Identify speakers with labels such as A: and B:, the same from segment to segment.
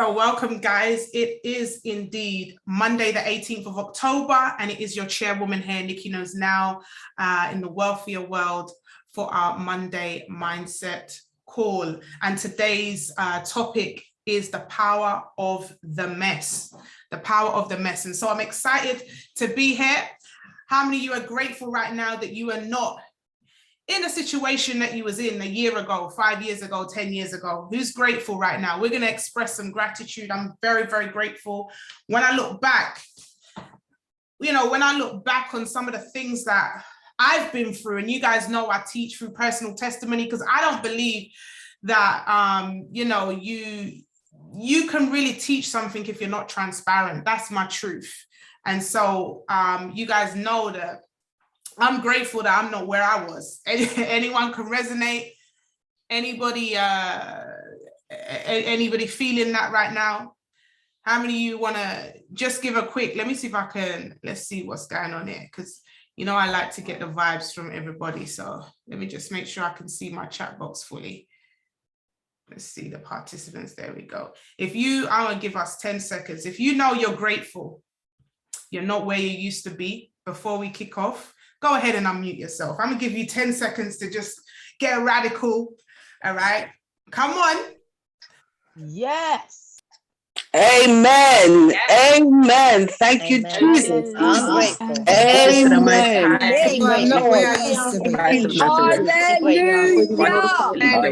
A: So welcome, guys. It is indeed Monday, the 18th of October, and it is your chairwoman here, Nikki Knows Now, in the Wealthier World for our Monday Mindset Call. And today's topic is the power of the mess, the power of the mess. And so I'm excited to be here. How many of you are grateful right now that you are not in a situation that you was in a year ago, 5 years ago, 10 years ago? Who's grateful right now? We're going to express some gratitude. I'm very, very grateful. When I look back, when I look back on some of the things that I've been through, and you guys know I teach through personal testimony, because I don't believe that, you can really teach something if you're not transparent. That's my truth. And so you guys know that I'm grateful that I'm not where I was. Anyone can resonate. Anybody feeling that right now? How many of you want to just give a quick, let me see if I can, let's see what's going on here. Because, I like to get the vibes from everybody. So let me just make sure I can see my chat box fully. Let's see the participants. There we go. I want to give us 10 seconds. If you know you're grateful, you're not where you used to be before we kick off, go ahead and unmute yourself. I'm going to give you 10 seconds to just get radical. All right. Come on.
B: Yes.
C: Amen. Yes. Amen. Thank you, Jesus.
B: I'm grateful.
C: Amen.
B: I'm not where I used to be.
C: Hallelujah.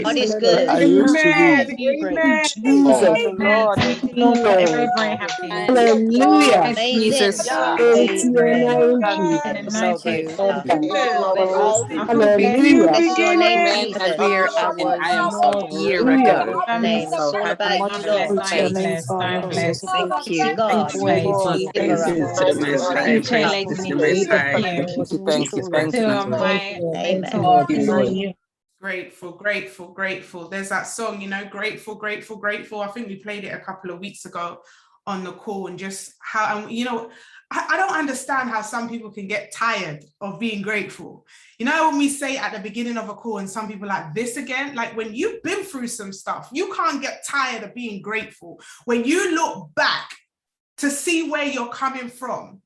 B: God is good.
C: I used to be.
A: Amen.
C: Jesus.
D: Lord.
C: Hallelujah.
B: Jesus.
C: It's your name, Jesus.
B: So grateful.
C: Hallelujah.
B: Bless your name, Jesus.
D: Where I was a year ago.
B: Name. It's all about you, Lord.
D: Thank you.
B: God.
D: Amen.
A: Grateful. There's that song, grateful, grateful, grateful. I think we played it a couple of weeks ago on the call, and just how, I don't understand how some people can get tired of being grateful. When we say at the beginning of a call and some people are like, this again, like when you've been through some stuff, you can't get tired of being grateful. When you look back to see where you're coming from,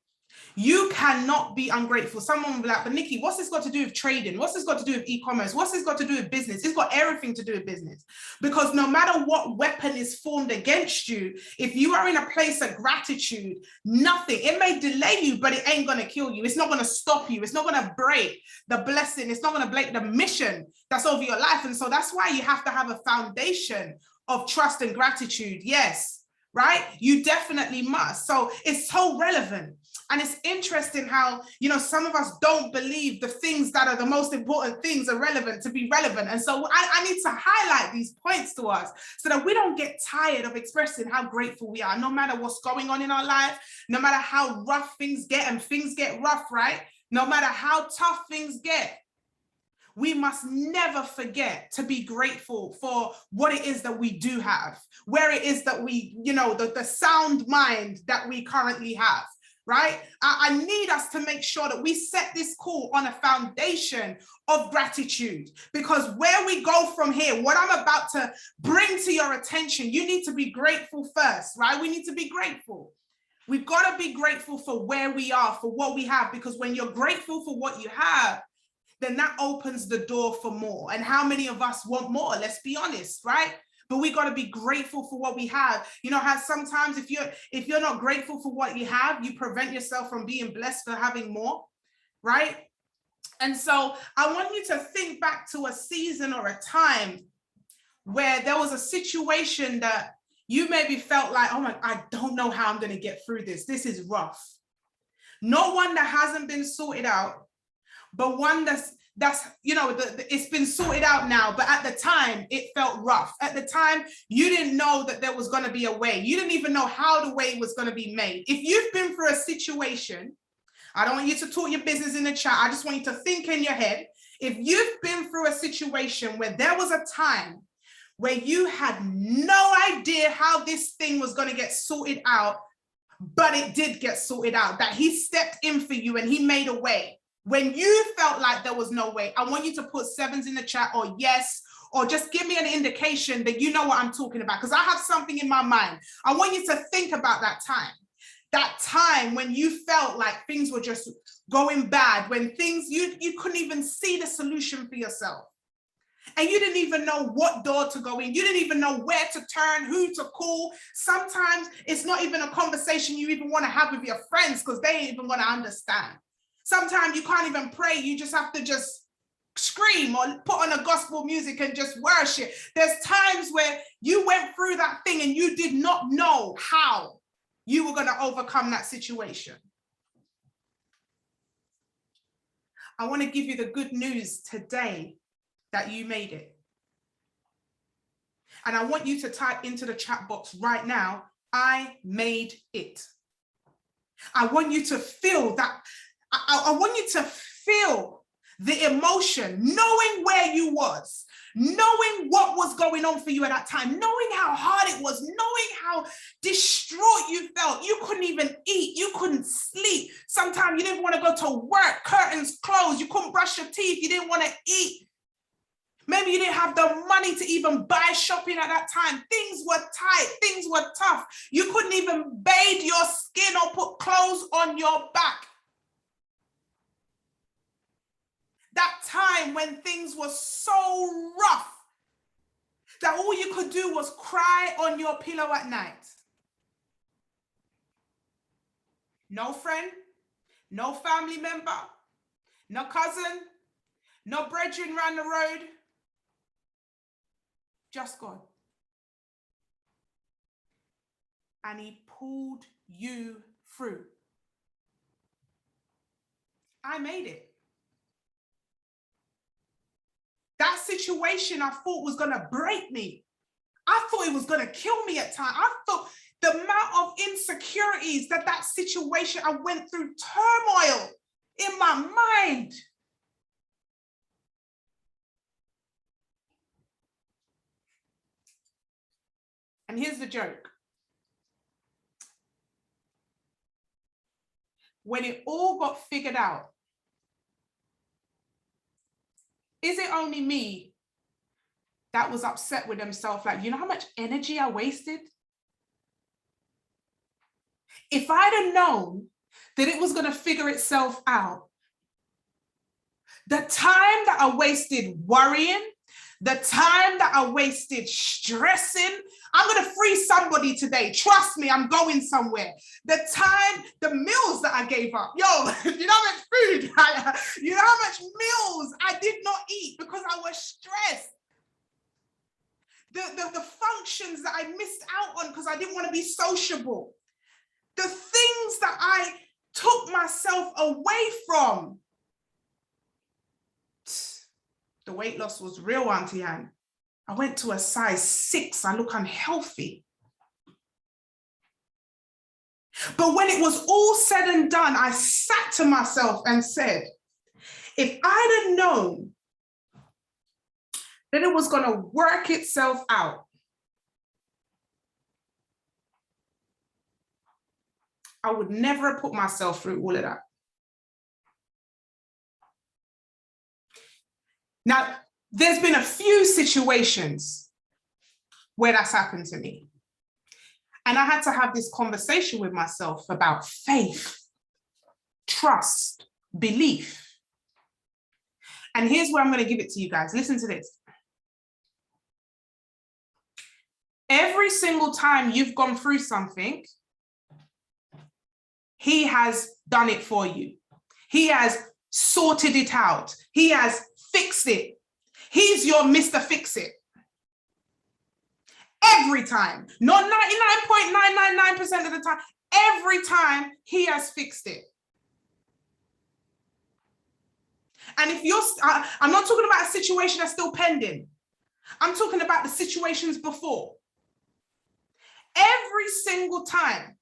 A: you cannot be ungrateful. Someone will be like, but Nikki, what's this got to do with trading? What's this got to do with e-commerce? What's this got to do with business? It's got everything to do with business. Because no matter what weapon is formed against you, if you are in a place of gratitude, nothing, it may delay you, but it ain't going to kill you. It's not going to stop you. It's not going to break the blessing. It's not going to break the mission that's over your life. And so that's why you have to have a foundation of trust and gratitude. Yes, right? You definitely must. So it's so relevant. And it's interesting how, some of us don't believe the things that are the most important things are relevant to be relevant. And so I need to highlight these points to us so that we don't get tired of expressing how grateful we are, no matter what's going on in our life, no matter how rough things get, and things get rough, right? No matter how tough things get, we must never forget to be grateful for what it is that we do have, where it is that we, the sound mind that we currently have. Right? I need us to make sure that we set this call on a foundation of gratitude, because where we go from here, what I'm about to bring to your attention, you need to be grateful first, right? We need to be grateful. We've got to be grateful for where we are, for what we have, because when you're grateful for what you have, then that opens the door for more. And how many of us want more? Let's be honest, right? But we got to be grateful for what we have. How sometimes if you're not grateful for what you have, you prevent yourself from being blessed for having more, right? And so I want you to think back to a season or a time where there was a situation that you maybe felt like, oh my, I don't know how I'm going to get through this. This is rough. Not one that hasn't been sorted out, but one that's it's been sorted out now, but at the time it felt rough. At the time, you didn't know that there was going to be a way. You didn't even know how the way was going to be made. If you've been through a situation, I don't want you to talk your business in the chat. I just want you to think in your head. If you've been through a situation where there was a time where you had no idea how this thing was going to get sorted out, but it did get sorted out, that he stepped in for you and he made a way. When you felt like there was no way, I want you to put sevens in the chat, or yes, or just give me an indication that you know what I'm talking about, because I have something in my mind. I want you to think about that time when you felt like things were just going bad, when things, you couldn't even see the solution for yourself. And you didn't even know what door to go in. You didn't even know where to turn, who to call. Sometimes it's not even a conversation you even want to have with your friends because they ain't even going to understand. Sometimes you can't even pray. You just have to just scream or put on a gospel music and just worship. There's times where you went through that thing and you did not know how you were going to overcome that situation. I want to give you the good news today that you made it. And I want you to type into the chat box right now, I made it. I want you to feel that. I want you to feel the emotion, knowing where you was, knowing what was going on for you at that time, knowing how hard it was, knowing how distraught you felt. You couldn't even eat, you couldn't sleep. Sometimes you didn't want to go to work, curtains closed, you couldn't brush your teeth, you didn't want to eat. Maybe you didn't have the money to even buy shopping at that time. Things were tight, things were tough. You couldn't even bathe your skin or put clothes on your back. That time when things were so rough that all you could do was cry on your pillow at night. No friend, no family member, no cousin, no brethren round the road, just God. And he pulled you through. I made it. That situation I thought was going to break me. I thought it was going to kill me at times. I thought the amount of insecurities that situation, I went through turmoil in my mind. And here's the joke. When it all got figured out, is it only me that was upset with themselves? Like, you know how much energy I wasted? If I'd have known that it was going to figure itself out, the time that I wasted worrying, the time that I wasted stressing, I'm going to free somebody today. Trust me, I'm going somewhere. The time, the meals that I gave up. Yo, you know how much food, you know how much meals I did not eat because I was stressed. The functions that I missed out on because I didn't want to be sociable. The things that I took myself away from. The weight loss was real, Auntie Anne. I went to a size 6. I look unhealthy. But when it was all said and done, I sat to myself and said, if I'd have known that it was going to work itself out, I would never have put myself through all of that. Now, there's been a few situations where that's happened to me. And I had to have this conversation with myself about faith, trust, belief. And here's where I'm going to give it to you guys. Listen to this. Every single time you've gone through something, he has done it for you. He has sorted it out. He has fixed it. He's your Mr. Fix-It. Every time, not 99.999% of the time, every time he has fixed it. And if you're, I'm not talking about a situation that's still pending. I'm talking about the situations before. Every single time.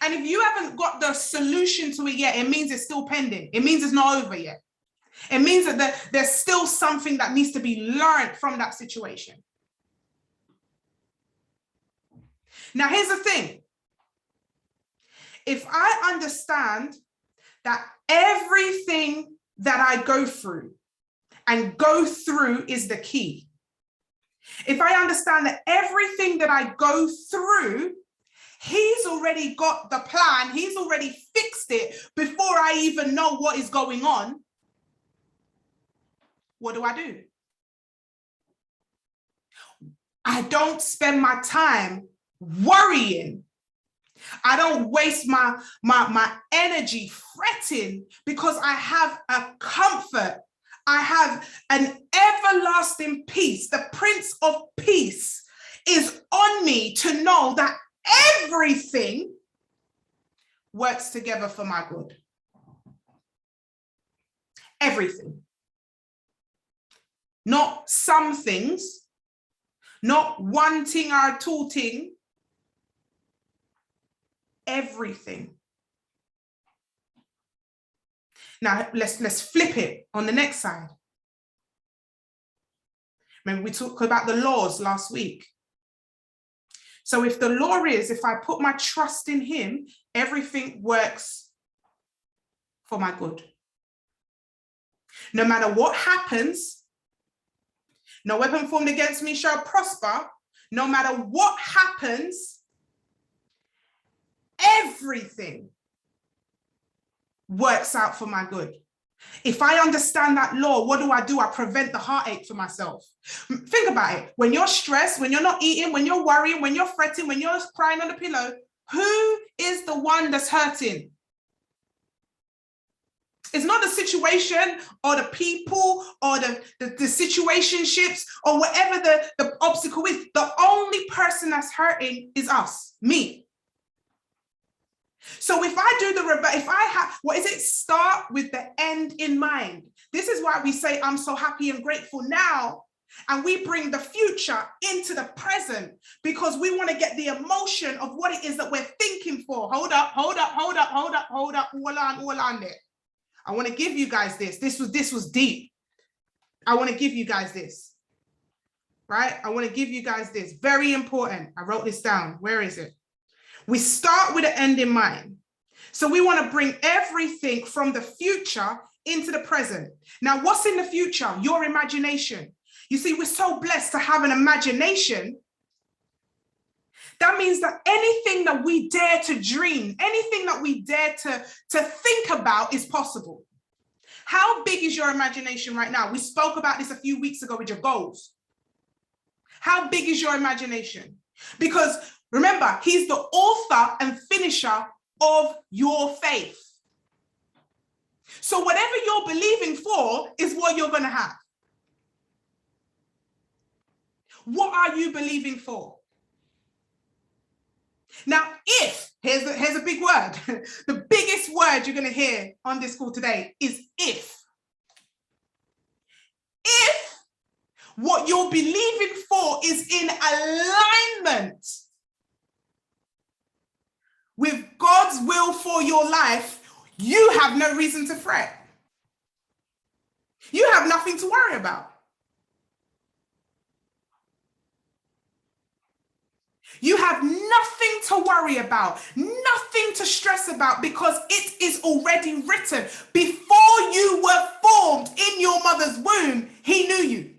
A: And if you haven't got the solution to it yet, it means it's still pending. It means it's not over yet. It means that there's still something that needs to be learned from that situation. Now, here's the thing. If I understand that everything that I go through, and go through is the key. If I understand that everything that I go through, he's already got the plan, he's already fixed it before I even know what is going on, what do? I don't spend my time worrying. I don't waste my energy fretting, because I have a comfort. I have an everlasting peace. The Prince of Peace is on me to know that everything works together for my good. Everything. Not some things, not one thing or two things. Everything. Now let's flip it on the next side. Remember, we talked about the laws last week. So if the law is, if I put my trust in him, everything works for my good. No matter what happens, no weapon formed against me shall prosper. No matter what happens, everything works out for my good. If I understand that law, what do? I prevent the heartache for myself. Think about it. When you're stressed, when you're not eating, when you're worrying, when you're fretting, when you're crying on the pillow, who is the one that's hurting? It's not the situation or the people or the situationships or whatever the obstacle is. The only person that's hurting is us, me. So if I do if I have, what is it? Start with the end in mind. This is why we say, I'm so happy and grateful now. And we bring the future into the present, because we want to get the emotion of what it is that we're thinking for. Hold up. Hold on there. I want to give you guys this. This was deep. I want to give you guys this. Right? I want to give you guys this. Very important. I wrote this down. Where is it? We start with the end in mind. So we want to bring everything from the future into the present. Now, what's in the future? Your imagination. You see, we're so blessed to have an imagination. That means that anything that we dare to dream, anything that we dare to think about is possible. How big is your imagination right now? We spoke about this a few weeks ago with your goals. How big is your imagination? Because remember, he's the author and finisher of your faith. So whatever you're believing for is what you're going to have. What are you believing for? Now, if, here's a big word. The biggest word you're going to hear on this call today is if. If what you're believing for is in alignment with God's will for your life, you have no reason to fret. You have nothing to worry about. You have nothing to worry about, nothing to stress about, because it is already written. Before you were formed in your mother's womb, he knew you.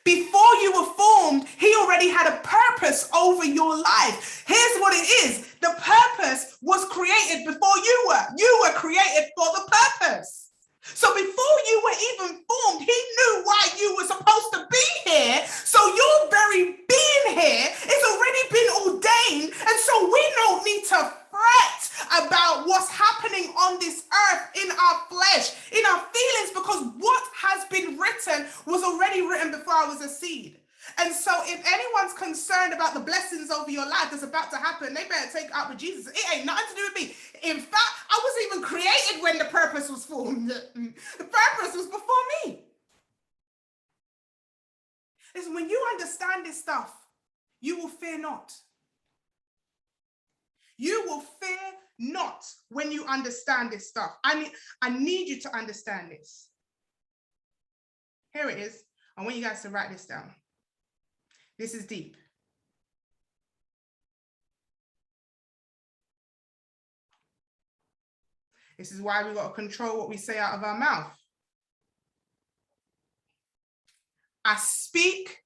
A: Before you were formed, he already had a purpose over your life. Here's what it is. The purpose was created before you were. You were created for the purpose. So before you were even formed, he knew why you were supposed to be here. So your very being here has already been ordained. And so we don't need to fret about what's happening on this earth, in our flesh, in our feelings, because what has been written was already written before I was a seed. And so if anyone's concerned about the blessings over your life that's about to happen, they better take it up with Jesus. It ain't nothing to do with me. In fact, I wasn't even created when the purpose was formed. The purpose was before me. Listen, when you understand this stuff, you will fear not. You will fear not when you understand this stuff. I need you to understand this. Here it is. I want you guys to write this down. This is deep. This is why we got to control what we say out of our mouth. I speak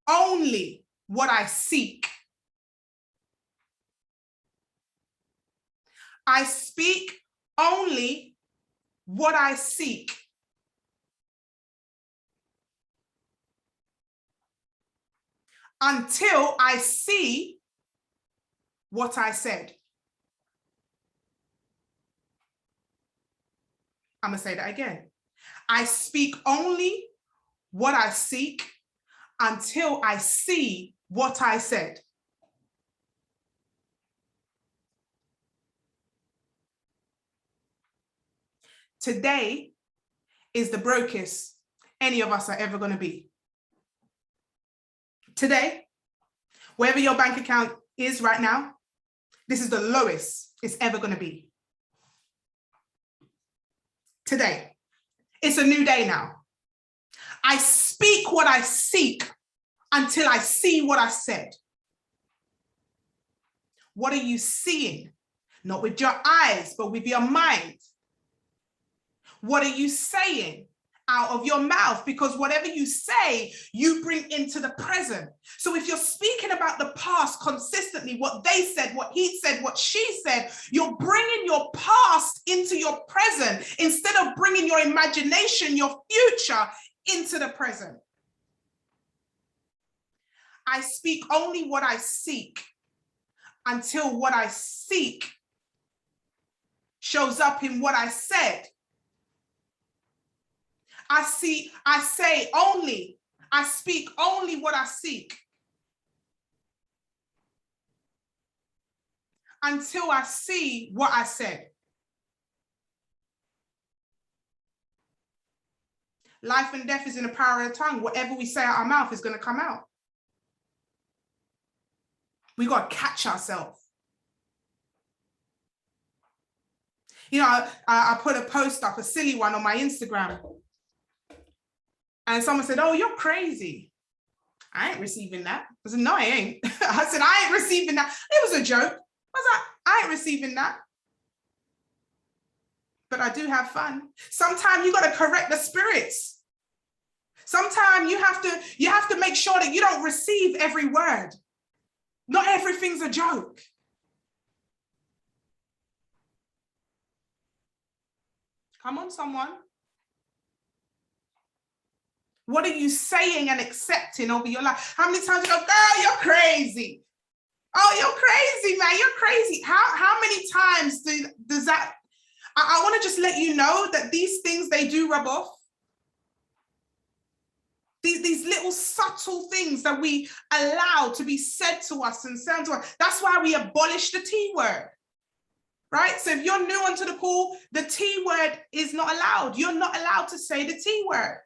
A: only what I seek. I speak only what I seek. Until I see what I said. I'm going to say that again. I speak only what I seek until I see what I said. Today is the brokest any of us are ever going to be. Today, wherever your bank account is right now, this is the lowest it's ever going to be. Today, it's a new day now. I speak what I seek until I see what I said. What are you seeing? Not with your eyes, but with your mind. What are you saying out of your mouth? Because whatever you say, you bring into the present. So if you're speaking about the past consistently, what they said, what he said, what she said, you're bringing your past into your present instead of bringing your imagination, your future into the present. I speak only what I seek until what I seek shows up in what I said. I speak only what I seek until I see what I said. Life and death is in the power of the tongue. Whatever we say out our mouth is going to come out. We got to catch ourselves. You know, I put a post up, a silly one on my Instagram. And someone said, oh, you're crazy. I ain't receiving that. I said, no, I ain't. I said, I ain't receiving that. It was a joke. I was like, I ain't receiving that. But I do have fun. Sometimes you got to correct the spirits. Sometimes you have to make sure that you don't receive every word. Not everything's a joke. Come on, someone. What are you saying and accepting over your life? How many times you go, girl, you're crazy. Oh, you're crazy, man. You're crazy. How many times does that? I want to just let you know that these things, they do rub off. These little subtle things that we allow to be said to us and sound to us. That's why we abolish the T word. Right? So if you're new onto the call, the T word is not allowed. You're not allowed to say the T word.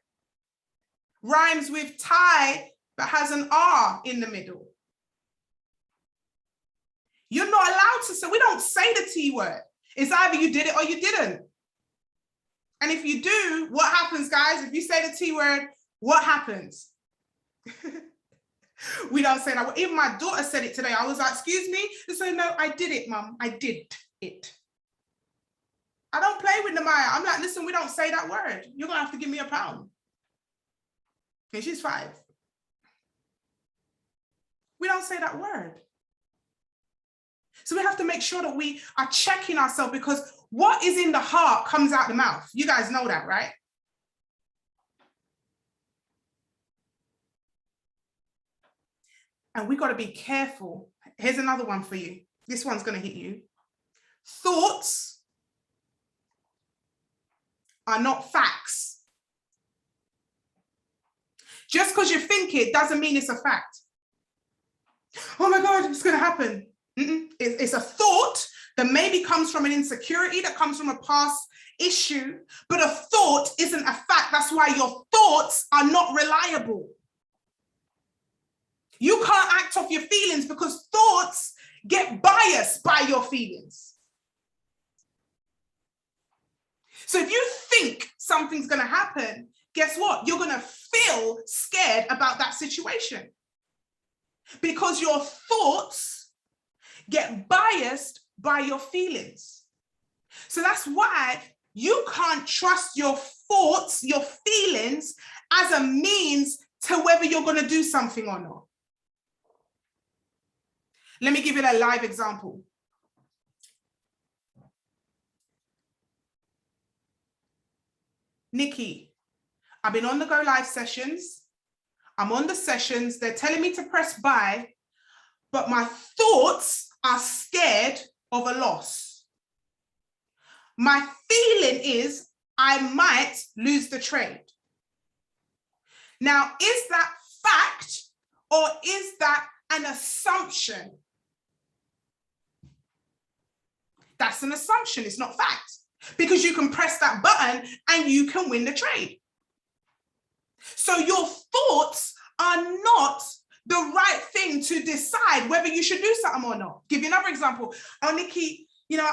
A: Rhymes with tie, but has an R in the middle. You're not allowed to say, we don't say the T word. It's either you did it or you didn't. And if you do, what happens, guys? If you say the T word, what happens? We don't say that. Even my daughter said it today. I was like, excuse me? They say, no, I did it, mum. I did it. I don't play with Namaya. I'm like, listen, we don't say that word. You're going to have to give me £1. Okay, she's 5. We don't say that word. So we have to make sure that we are checking ourselves, because what is in the heart comes out the mouth. You guys know that, right? And we got to be careful. Here's another one for you. This one's going to hit you. Thoughts are not facts. Just because you think it doesn't mean it's a fact. Oh my God, it's going to happen. It's a thought that maybe comes from an insecurity, that comes from a past issue, but a thought isn't a fact. That's why your thoughts are not reliable. You can't act off your feelings because thoughts get biased by your feelings. So if you think something's going to happen, guess what? You're going to feel scared about that situation because your thoughts get biased by your feelings. So that's why you can't trust your thoughts, your feelings as a means to whether you're going to do something or not. Let me give you a live example. Nikki, I've been on the Go Live sessions. I'm on the sessions. They're telling me to press buy, but my thoughts are scared of a loss. My feeling is I might lose the trade. Now, is that fact or is that an assumption? That's an assumption, it's not fact. Because you can press that button and you can win the trade. So your thoughts are not the right thing to decide whether you should do something or not. Give you another example. Oh, Nikki, you know,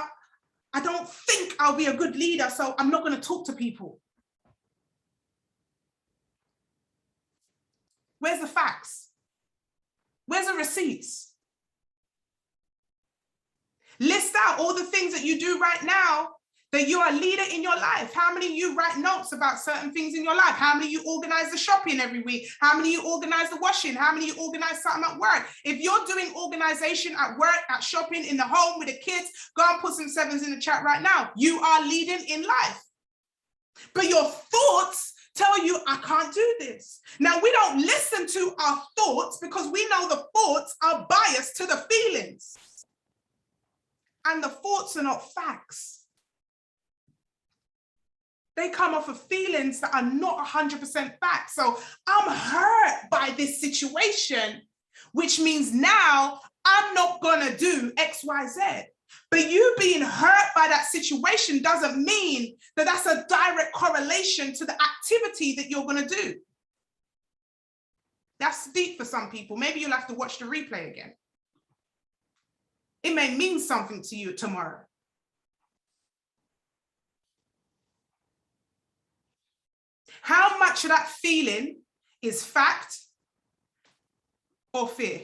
A: I don't think I'll be a good leader, so I'm not going to talk to people. Where's the facts? Where's the receipts? List out all the things that you do right now that you are a leader in your life. How many of you write notes about certain things in your life? How many of you organize the shopping every week? How many of you organize the washing? How many of you organize something at work? If you're doing organization at work, at shopping, in the home with the kids, go and put some sevens in the chat right now. You are leading in life. But your thoughts tell you, I can't do this. Now, we don't listen to our thoughts because we know the thoughts are biased to the feelings. And the thoughts are not facts. They come off of feelings that are not 100% fact. So I'm hurt by this situation, which means now I'm not gonna do X, Y, Z. But you being hurt by that situation doesn't mean that that's a direct correlation to the activity that you're gonna do. That's deep for some people. Maybe you'll have to watch the replay again. It may mean something to you tomorrow. How much of that feeling is fact or fear?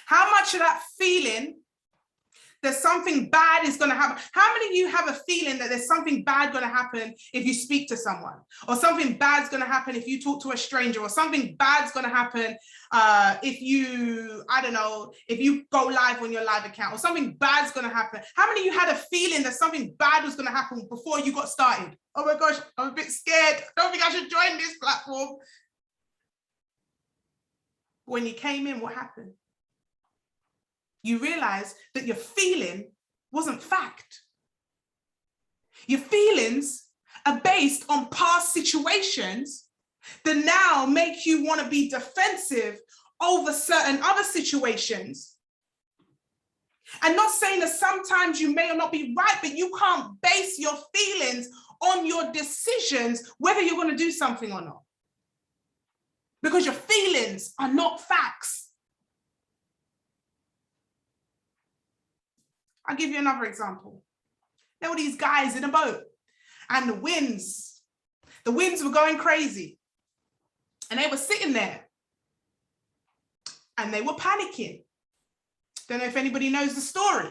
A: How much of that feeling that something bad is going to happen? How many of you have a feeling that there's something bad going to happen if you speak to someone? Or something bad's going to happen if you talk to a stranger? Or something bad's going to happen if you, I don't know, if you go live on your live account? Or something bad's going to happen? How many of you had a feeling that something bad was going to happen before you got started? Oh my gosh, I'm a bit scared. I don't think I should join this platform. When you came in, what happened? You realize that your feeling wasn't fact. Your feelings are based on past situations that now make you want to be defensive over certain other situations. And not saying that sometimes you may or not be right, but you can't base your feelings on your decisions, whether you're going to do something or not. Because your feelings are not facts. I'll give you another example. There were these guys in a boat and the winds were going crazy. And they were sitting there and they were panicking. Don't know if anybody knows the story.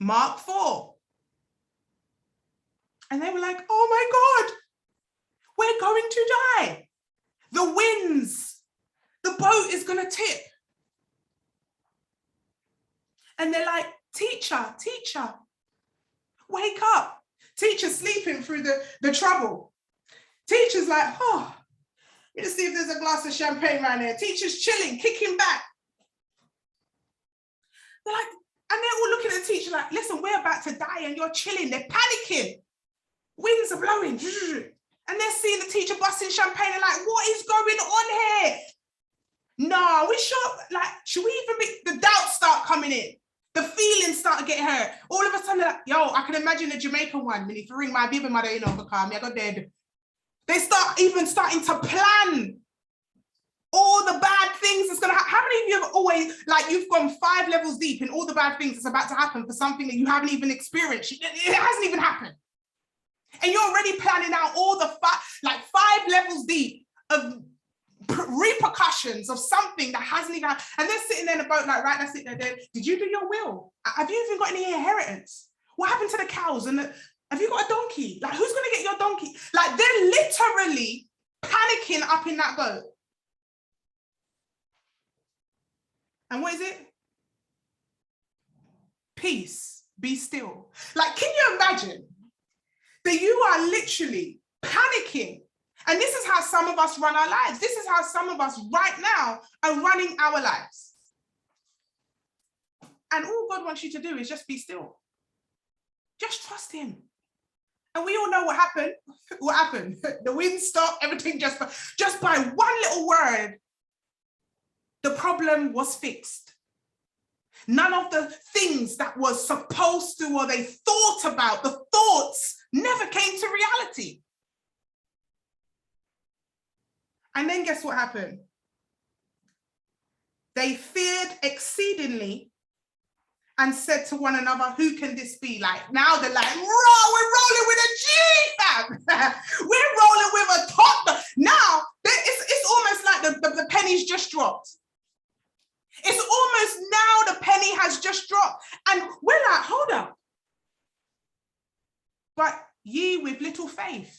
A: Mark 4. And they were like, oh my God, we're going to die. The winds, the boat is going to tip. And they're like, teacher, wake up. Teacher's sleeping through the trouble. Teacher's like, oh, let's see if there's a glass of champagne around here. Teacher's chilling, kicking back. They're like, and they're all looking at the teacher like, listen, we're about to die and you're chilling. They're panicking. Winds are blowing. And they're seeing the teacher busting champagne. They're like, what is going on here? No, we should, like, should we even be, the doubts start coming in. The feelings start to get hurt. All of a sudden, like, yo, I can imagine the Jamaican one. If you ring my baby mother, you know, because me, I got dead. They start even starting to plan all the bad things that's going to happen. How many of you have always, like, you've gone 5 levels deep in all the bad things that's about to happen for something that you haven't even experienced? It hasn't even happened. And you're already planning out all the 5 levels deep of repercussions of something that hasn't even happened. And they're sitting there in a boat like, right, that's it, they're dead. Did you do your will? Have you even got any inheritance? What happened to the cows? And have you got a donkey? Like, who's going to get your donkey? Like, they're literally panicking up in that boat. And what is it? Peace, be still. Like, can you imagine that you are literally panicking? And this is how some of us run our lives. This is how some of us right now are running our lives. And all God wants you to do is just be still. Just trust him. And we all know what happened. What happened? The wind stopped, everything just by one little word, the problem was fixed. None of the things that was supposed to or they thought about, the thoughts never came to reality. And then guess what happened? They feared exceedingly and said to one another, who can this be? Like, now they're like, we're rolling with a G, fam. We're rolling with a top. Now, it's almost like the pennies just dropped. It's almost now the penny has just dropped. And we're like, hold up. But ye with little faith.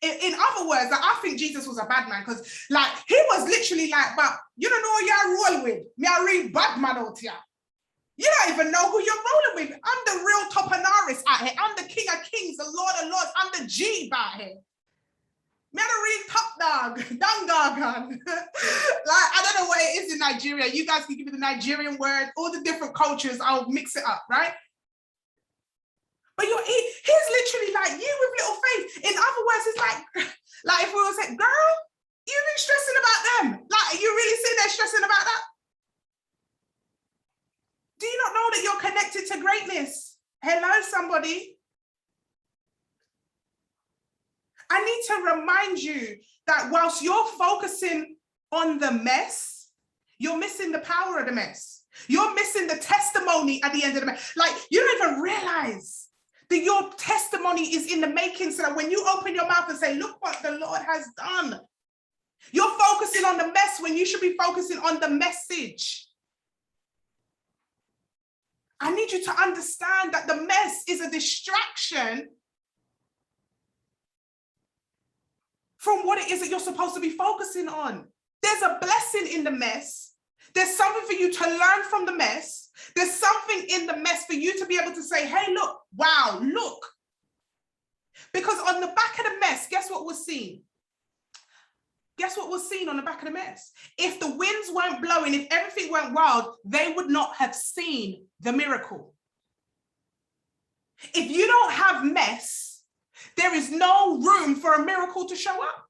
A: In other words, like, I think Jesus was a bad man because, like, he was literally like, but you don't know who you're rolling with. Me, I read bad man out here. You don't even know who you're rolling with. I'm the real Topanaris out here. I'm the King of Kings, the Lord of Lords. I'm the G out here. Me, I read top dog, dangagan. Like, I don't know what it is in Nigeria. You guys can give me the Nigerian word, all the different cultures. I'll mix it up, right? But he's literally like, you with little faith. In other words, it's like if we were saying, girl, you've been stressing about them. Like, you really sitting there stressing about that? Do you not know that you're connected to greatness? Hello, somebody. I need to remind you that whilst you're focusing on the mess, you're missing the power of the mess. You're missing the testimony at the end of the mess. Like, you don't even realize that your testimony is in the making, so that when you open your mouth and say, look what the Lord has done, you're focusing on the mess when you should be focusing on the message. I need you to understand that the mess is a distraction from what it is that you're supposed to be focusing on. There's a blessing in the mess. There's something for you to learn from the mess. There's something in the mess for you to be able to say, hey, look, wow, look. Because on the back of the mess, guess what was seen? Guess what was seen on the back of the mess? If the winds weren't blowing, if everything went wild, they would not have seen the miracle. If you don't have mess, there is no room for a miracle to show up.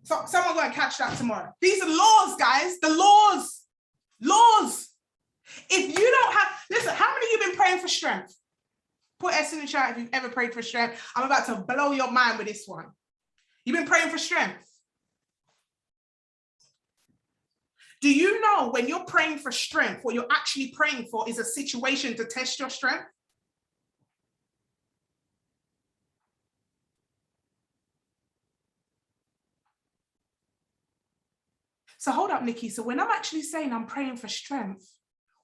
A: So someone going to catch that tomorrow. These are laws, guys. The laws. Laws. If you don't have, listen, how many of you have been praying for strength? Put S in the chat if you've ever prayed for strength. I'm about to blow your mind with this one. You've been praying for strength. Do you know when you're praying for strength, what you're actually praying for is a situation to test your strength? So hold up, Nikki. So when I'm actually saying I'm praying for strength,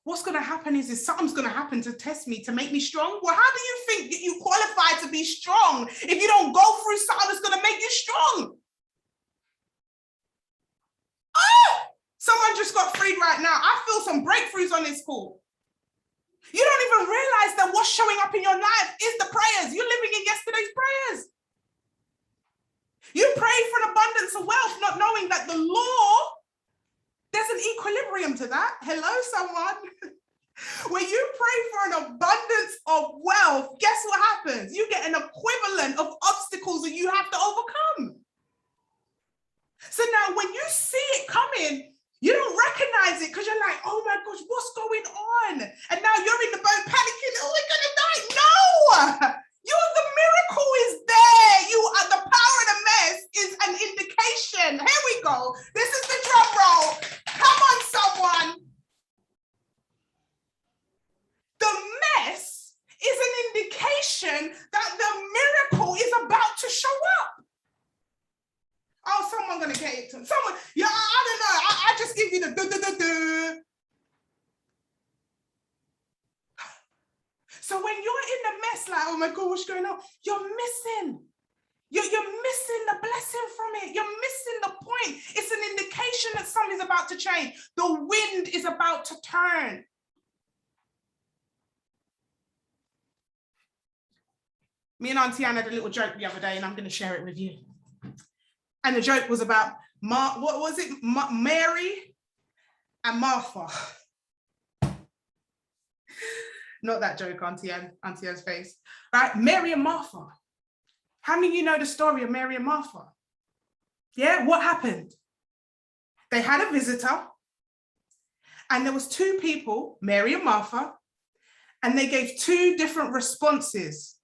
A: what's going to happen is something's going to happen to test me, to make me strong. Well, how do you think that you qualify to be strong if you don't go through something that's going to make you strong? Oh, someone just got freed right now. I feel some breakthroughs on this call. You don't even realize that what's showing up in your life is the prayers. You're living in yesterday's prayers. You pray for an abundance of wealth, not knowing that the law, there's an equilibrium to that. Hello, someone. When you pray for an abundance of wealth, guess what happens? You get an equivalent of obstacles that you have to overcome. So now when you see it coming, you don't recognize it because you're like, oh my gosh, what's going on? And now you're in the boat panicking, oh, we're gonna die. No! The miracle is there. The power of the mess is an indication. Here we go. This is the drum roll. Come on, someone. The mess is an indication that the miracle is about to show up. Oh, someone gonna get it to someone. Yeah, I don't know. I just give you the do. oh my God, what's going on? You're missing. You're missing the blessing from it. You're missing the point. It's an indication that something's about to change. The wind is about to turn. Me and Auntie Anne had a little joke the other day, and I'm going to share it with you. And the joke was about, what was it? Mary and Martha. Not that joke, Auntie Anne's face. Right? Mary and Martha. How many of you know the story of Mary and Martha? Yeah, what happened? They had a visitor, and there was two people, Mary and Martha, and they gave two different responses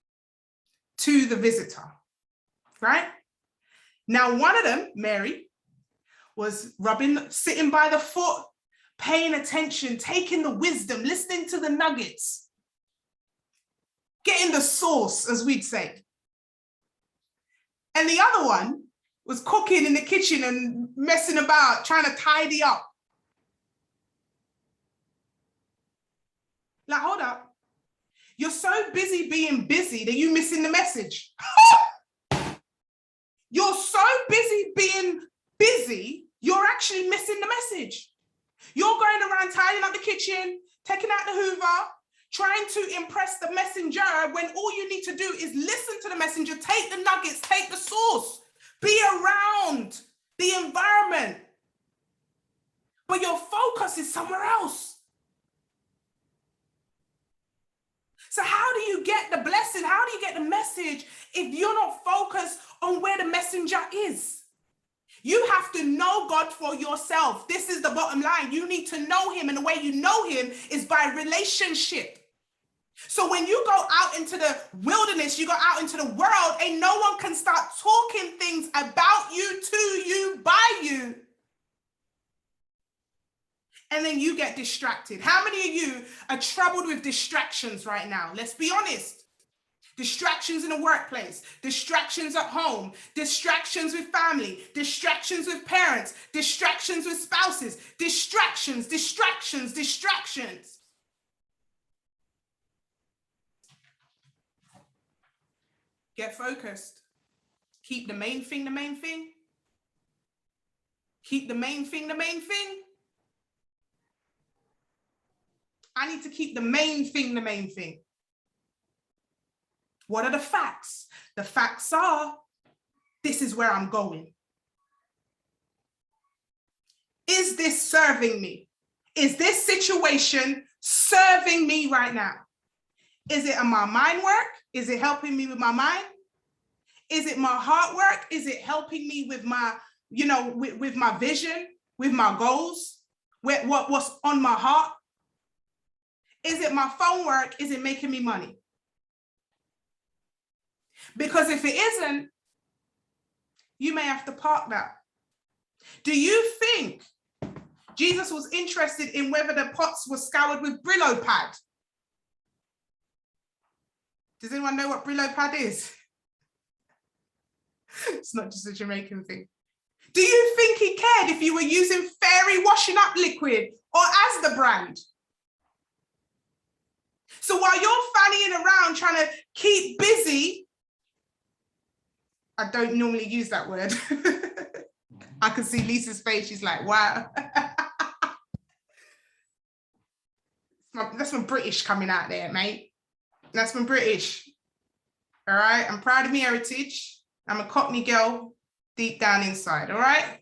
A: to the visitor, right? Now, one of them, Mary, was sitting by the foot, paying attention, taking the wisdom, listening to the nuggets, getting the sauce, as we'd say. And the other one was cooking in the kitchen and messing about, trying to tidy up. Like, hold up. You're so busy being busy that you're missing the message. You're so busy being busy, you're actually missing the message. You're going around tidying up the kitchen, taking out the Hoover, trying to impress the messenger when all you need to do is listen to the messenger, take the nuggets, take the sauce, be around the environment. But your focus is somewhere else. So how do you get the blessing? How do you get the message if you're not focused on where the messenger is? You have to know God for yourself. This is the bottom line. You need to know him, and the way you know him is by relationship. So when you go out into the wilderness, you go out into the world, and no one can start talking things about you, to you, by you. And then you get distracted. How many of you are troubled with distractions right now? Let's be honest. Distractions in the workplace, distractions at home, distractions with family, distractions with parents, distractions with spouses, distractions. Get focused. Keep the main thing the main thing. Keep the main thing the main thing. I need to keep the main thing the main thing. What are the facts? The facts are, this is where I'm going. Is this serving me? Is this situation serving me right now? Is it my mind work? Is it helping me with my mind? Is it my heart work? Is it helping me with my, with my vision, with my goals, with what's on my heart? Is it my phone work? Is it making me money? Because if it isn't, you may have to park that. Do you think Jesus was interested in whether the pots were scoured with Brillo pad? Does anyone know what Brillo pad is? It's not just a Jamaican thing. Do you think he cared if you were using Fairy washing up liquid or Asda brand? So while you're fannying around trying to keep busy, I don't normally use that word. I can see Lisa's face. She's like, wow. That's some British coming out there, mate. That's some British. All right. I'm proud of my heritage. I'm a Cockney girl deep down inside. All right.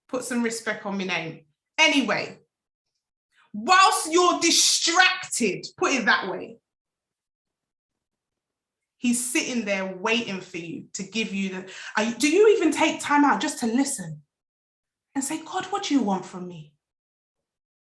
A: Put some respect on my name. Anyway, whilst you're distracted, put it that way, he's sitting there waiting for you to give you the, do you even take time out just to listen and say, God, what do you want from me?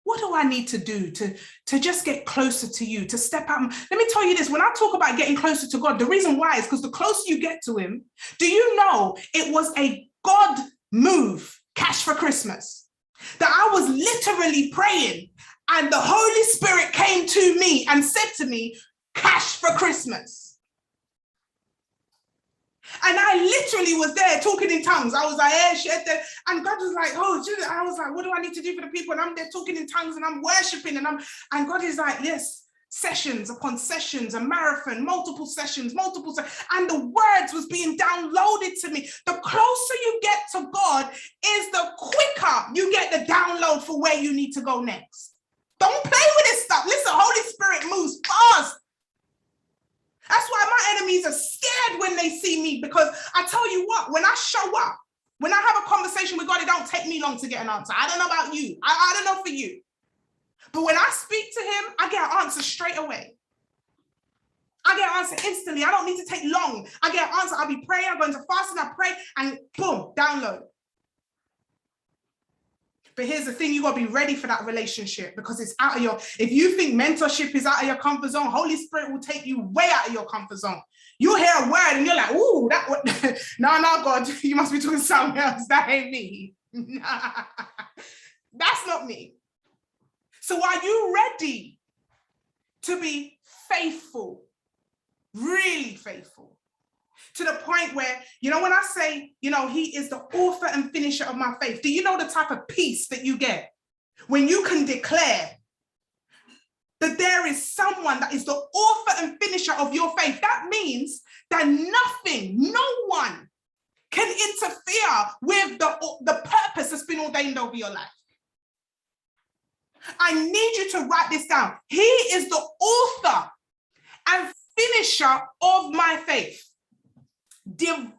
A: What do I need to do to just get closer to you, to step out? Let me tell you this, when I talk about getting closer to God, the reason why is because the closer you get to him, do you know it was a God move, Cash for Christmas, that I was literally praying and the Holy Spirit came to me and said to me, cash for Christmas. And I literally was there talking in tongues. I was like, and God was like, oh, I was like, what do I need to do for the people? And I'm there talking in tongues and I'm worshiping and God is like, yes, sessions upon sessions, a marathon, multiple sessions, and the words was being downloaded to me. The closer you get to God is the quicker you get the download for where you need to go next. Don't play with this stuff. Listen, Holy Spirit moves fast. That's why my enemies are scared when they see me, because I tell you what, when I show up, when I have a conversation with God, it don't take me long to get an answer. I don't know about you. I don't know for you. But when I speak to him, I get an answer straight away. I get an answer instantly. I don't need to take long. I get an answer. I'll be praying. I'm going to fast and I pray and boom, download. But here's the thing, you got to be ready for that relationship, because it's out of your, if you think mentorship is out of your comfort zone, Holy Spirit will take you way out of your comfort zone. You'll hear a word and you're like, ooh, that what? No, God, you must be talking something else. That ain't me. That's not me. So are you ready to be faithful, really faithful? To the point where, you know, when I say, you know, he is the author and finisher of my faith, do you know the type of peace that you get when you can declare that there is someone that is the author and finisher of your faith? That means that nothing, no one can interfere with the purpose that's been ordained over your life. I need you to write this down. He is the author and finisher of my faith. Divine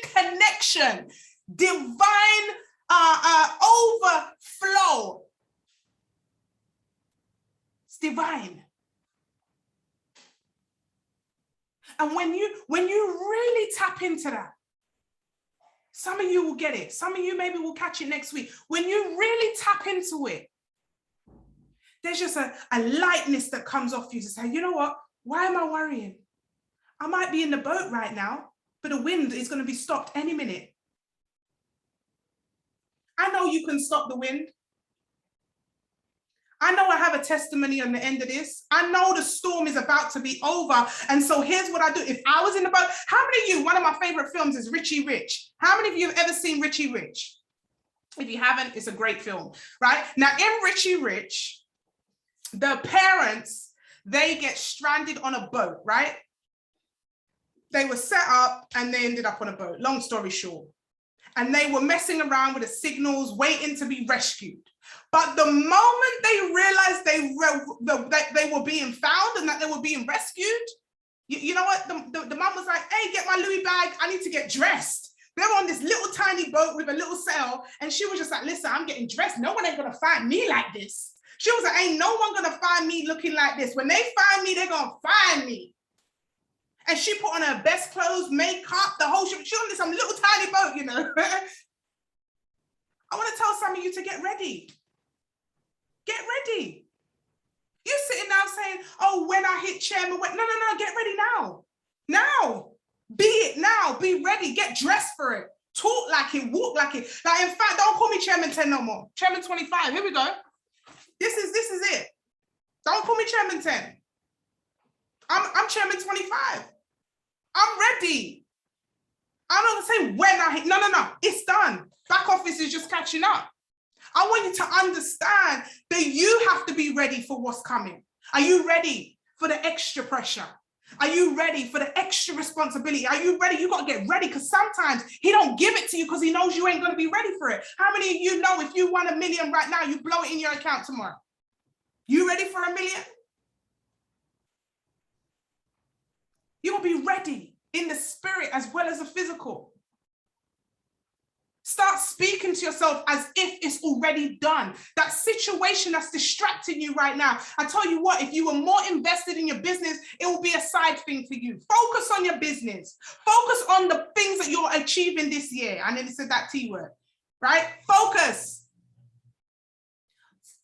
A: connection, divine overflow. It's divine. And when you really tap into that, some of you will get it. Some of you maybe will catch it next week. When you really tap into it, there's just a lightness that comes off you to say, you know what? Why am I worrying? I might be in the boat right now, but the wind is going to be stopped any minute. I know you can stop the wind. I know I have a testimony on the end of this. I know the storm is about to be over. And so here's what I do. If I was in the boat, how many of you, one of my favorite films is Richie Rich. How many of you have ever seen Richie Rich? If you haven't, it's a great film, right? Now in Richie Rich, the parents, they get stranded on a boat, right? They were set up and they ended up on a boat, long story short. And they were messing around with the signals, waiting to be rescued. But the moment they realized they were being found and that they were being rescued, you know what? The mom was like, hey, get my Louis bag. I need to get dressed. They were on this little tiny boat with a little sail. And she was just like, listen, I'm getting dressed. No one ain't going to find me like this. She was like, ain't no one going to find me looking like this. When they find me, they're going to find me. And she put on her best clothes, makeup, the whole shit. She on this some little tiny boat, you know. I want to tell some of you to get ready. Get ready. You're sitting down saying, oh, when I hit chairman, no, get ready now. Now. Be it now. Be ready. Get dressed for it. Talk like it. Walk like it. Like, in fact, don't call me Chairman 10 no more. Chairman 25. Here we go. This is it. Don't call me Chairman 10. I'm Chairman 25. I'm ready. I'm not gonna say when I hit. No. It's done. Back office is just catching up. I want you to understand that you have to be ready for what's coming. Are you ready for the extra pressure? Are you ready for the extra responsibility? Are you ready? You got to get ready, because sometimes he don't give it to you because he knows you ain't going to be ready for it. How many of you know if you won $1 million right now, you blow it in your account tomorrow? You ready for $1 million? You'll be ready in the spirit as well as the physical. Start speaking to yourself as if it's already done. That situation that's distracting you right now, I tell you what, if you were more invested in your business, it will be a side thing for you. Focus on your business. Focus on the things that you're achieving this year. I nearly said that T word, right? Focus.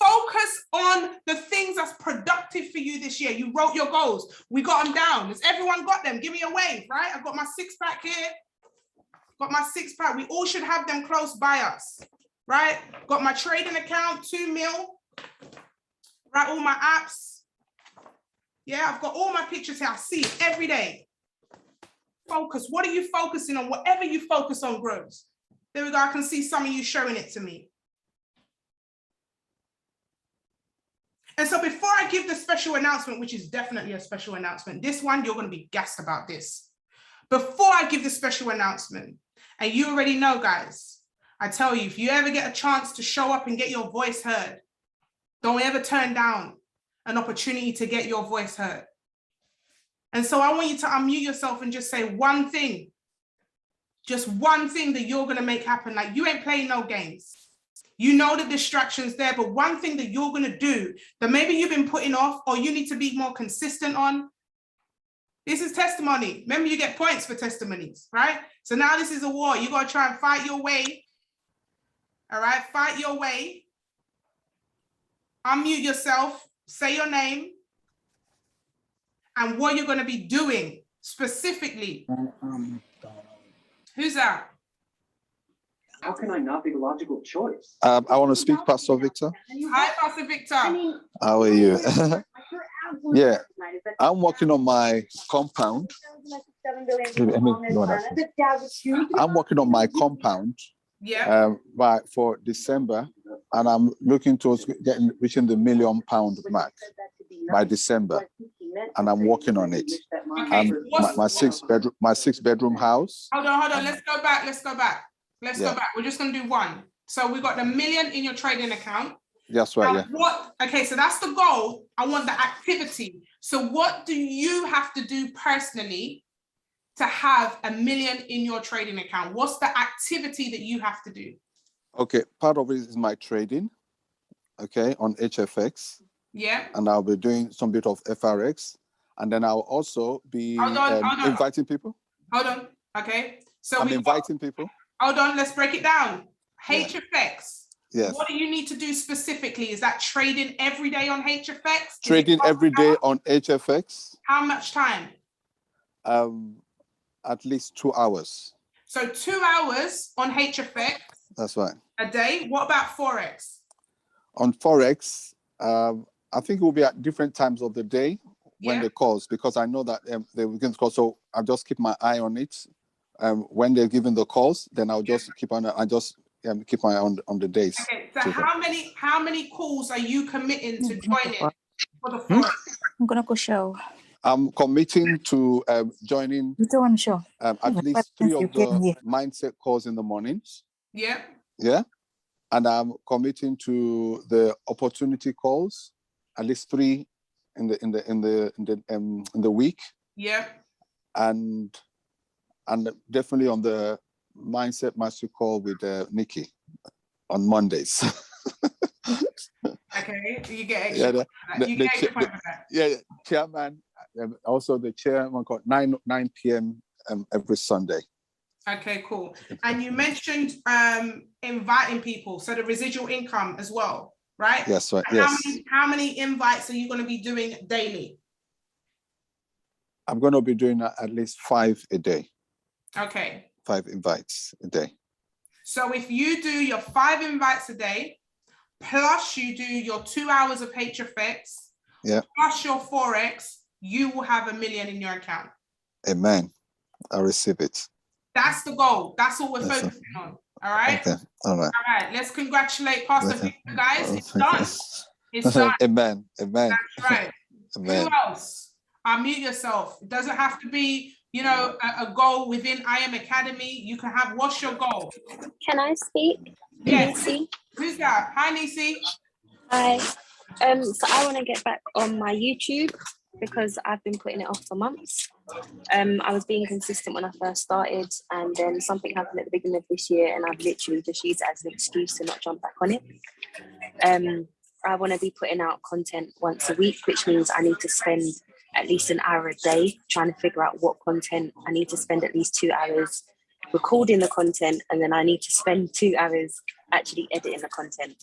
A: Focus on the things that's productive for you this year. You wrote your goals. We got them down. Has everyone got them? Give me a wave, right? I've got my 6-pack here. Got my 6-pack. We all should have them close by us, right? Got my trading account, 2 mil. Right, all my apps. Yeah, I've got all my pictures here. I see it every day. Focus. What are you focusing on? Whatever you focus on grows. There we go. I can see some of you showing it to me. And so before I give the special announcement, which is definitely a special announcement, this one, you're going to be gassed about this. Before I give the special announcement, and you already know, guys, I tell you, if you ever get a chance to show up and get your voice heard, don't ever turn down an opportunity to get your voice heard. And so I want you to unmute yourself and just say one thing, just one thing that you're going to make happen. Like, you ain't playing no games. You know the distractions there, but one thing that you're going to do that maybe you've been putting off or you need to be more consistent on. This is testimony. Remember, you get points for testimonies, right? So now this is a war. You got to try and fight your way. All right, fight your way. Unmute yourself, say your name, and what you're going to be doing specifically. Who's that?
E: How can I not be the logical choice?
F: I want to speak, Pastor Victor.
A: Hi, Pastor Victor.
F: How are you? Yeah, I'm working on my compound. I'm working on my compound.
A: Yeah.
F: For December, and I'm looking towards reaching the £1 million mark by December, and I'm working on it.
A: Okay.
F: My six bedroom house.
A: Hold on. Let's go back. Go back. We're just going to do one. So we got the $1 million in your trading account.
F: That's right. Yeah.
A: Okay, so that's the goal. I want the activity. So what do you have to do personally to have $1 million in your trading account? What's the activity that you have to do?
F: Okay, part of it is my trading, okay, on HFX.
A: Yeah.
F: And I'll be doing some bit of FRX. And then I'll also be inviting people.
A: Hold on. Okay. So
F: I'm inviting people.
A: Hold on, let's break it down. HFX.
F: Yes.
A: What do you need to do specifically? Is that trading every day on HFX?
F: Trading every day on HFX.
A: How much time?
F: At least 2 hours.
A: So 2 hours on HFX.
F: That's right.
A: A day. What about Forex?
F: On Forex, I think it will be at different times of the day when they calls, because I know that they will get calls. So I'll just keep my eye on it. When they're giving the calls, then I'll just keep on. I just keep my eye on the days.
A: Okay. So how many calls are you committing to joining for the Forex?
G: I'm gonna go show.
F: I'm committing to joining at least 3 of the mindset calls in the mornings.
A: Yeah.
F: Yeah. And I'm committing to the opportunity calls, at least 3 in the week.
A: Yeah.
F: And definitely on the mindset master call with Nikki on Mondays.
A: Okay. You get extra.
F: The chairman. Also the chairman called 9 p.m. Every Sunday.
A: Okay, cool. And you mentioned inviting people, so the residual income as well, right?
F: Yes, right.
A: And
F: Yes.
A: How many invites are you going to be doing daily?
F: I'm going to be doing at least 5 a day.
A: Okay.
F: 5 invites a day.
A: So if you do your 5 invites a day, plus you do your 2 hours of HFX, plus your Forex, you will have $1 million in your account.
F: Amen. I receive it.
A: That's the goal. That's what we're focusing on. All right.
F: Okay. All right.
A: All right. Let's congratulate Pastor Victor, guys. It's done. It's done.
F: Amen. Amen.
A: That's right.
F: Amen.
A: Who else? Unmute yourself. It doesn't have to be, a goal within I Am Academy. You can have, what's your goal?
H: Can I speak?
A: Yes.
H: Nisi?
A: Who's that? Hi, Nisi.
H: Hi. So I want to get back on my YouTube because I've been putting it off for months. I was being consistent when I first started, and then something happened at the beginning of this year, and I've literally just used it as an excuse to not jump back on it. I want to be putting out content once a week, which means I need to spend at least an hour a day trying to figure out what content. I need to spend at least 2 hours recording the content, and then I need to spend 2 hours actually editing the content.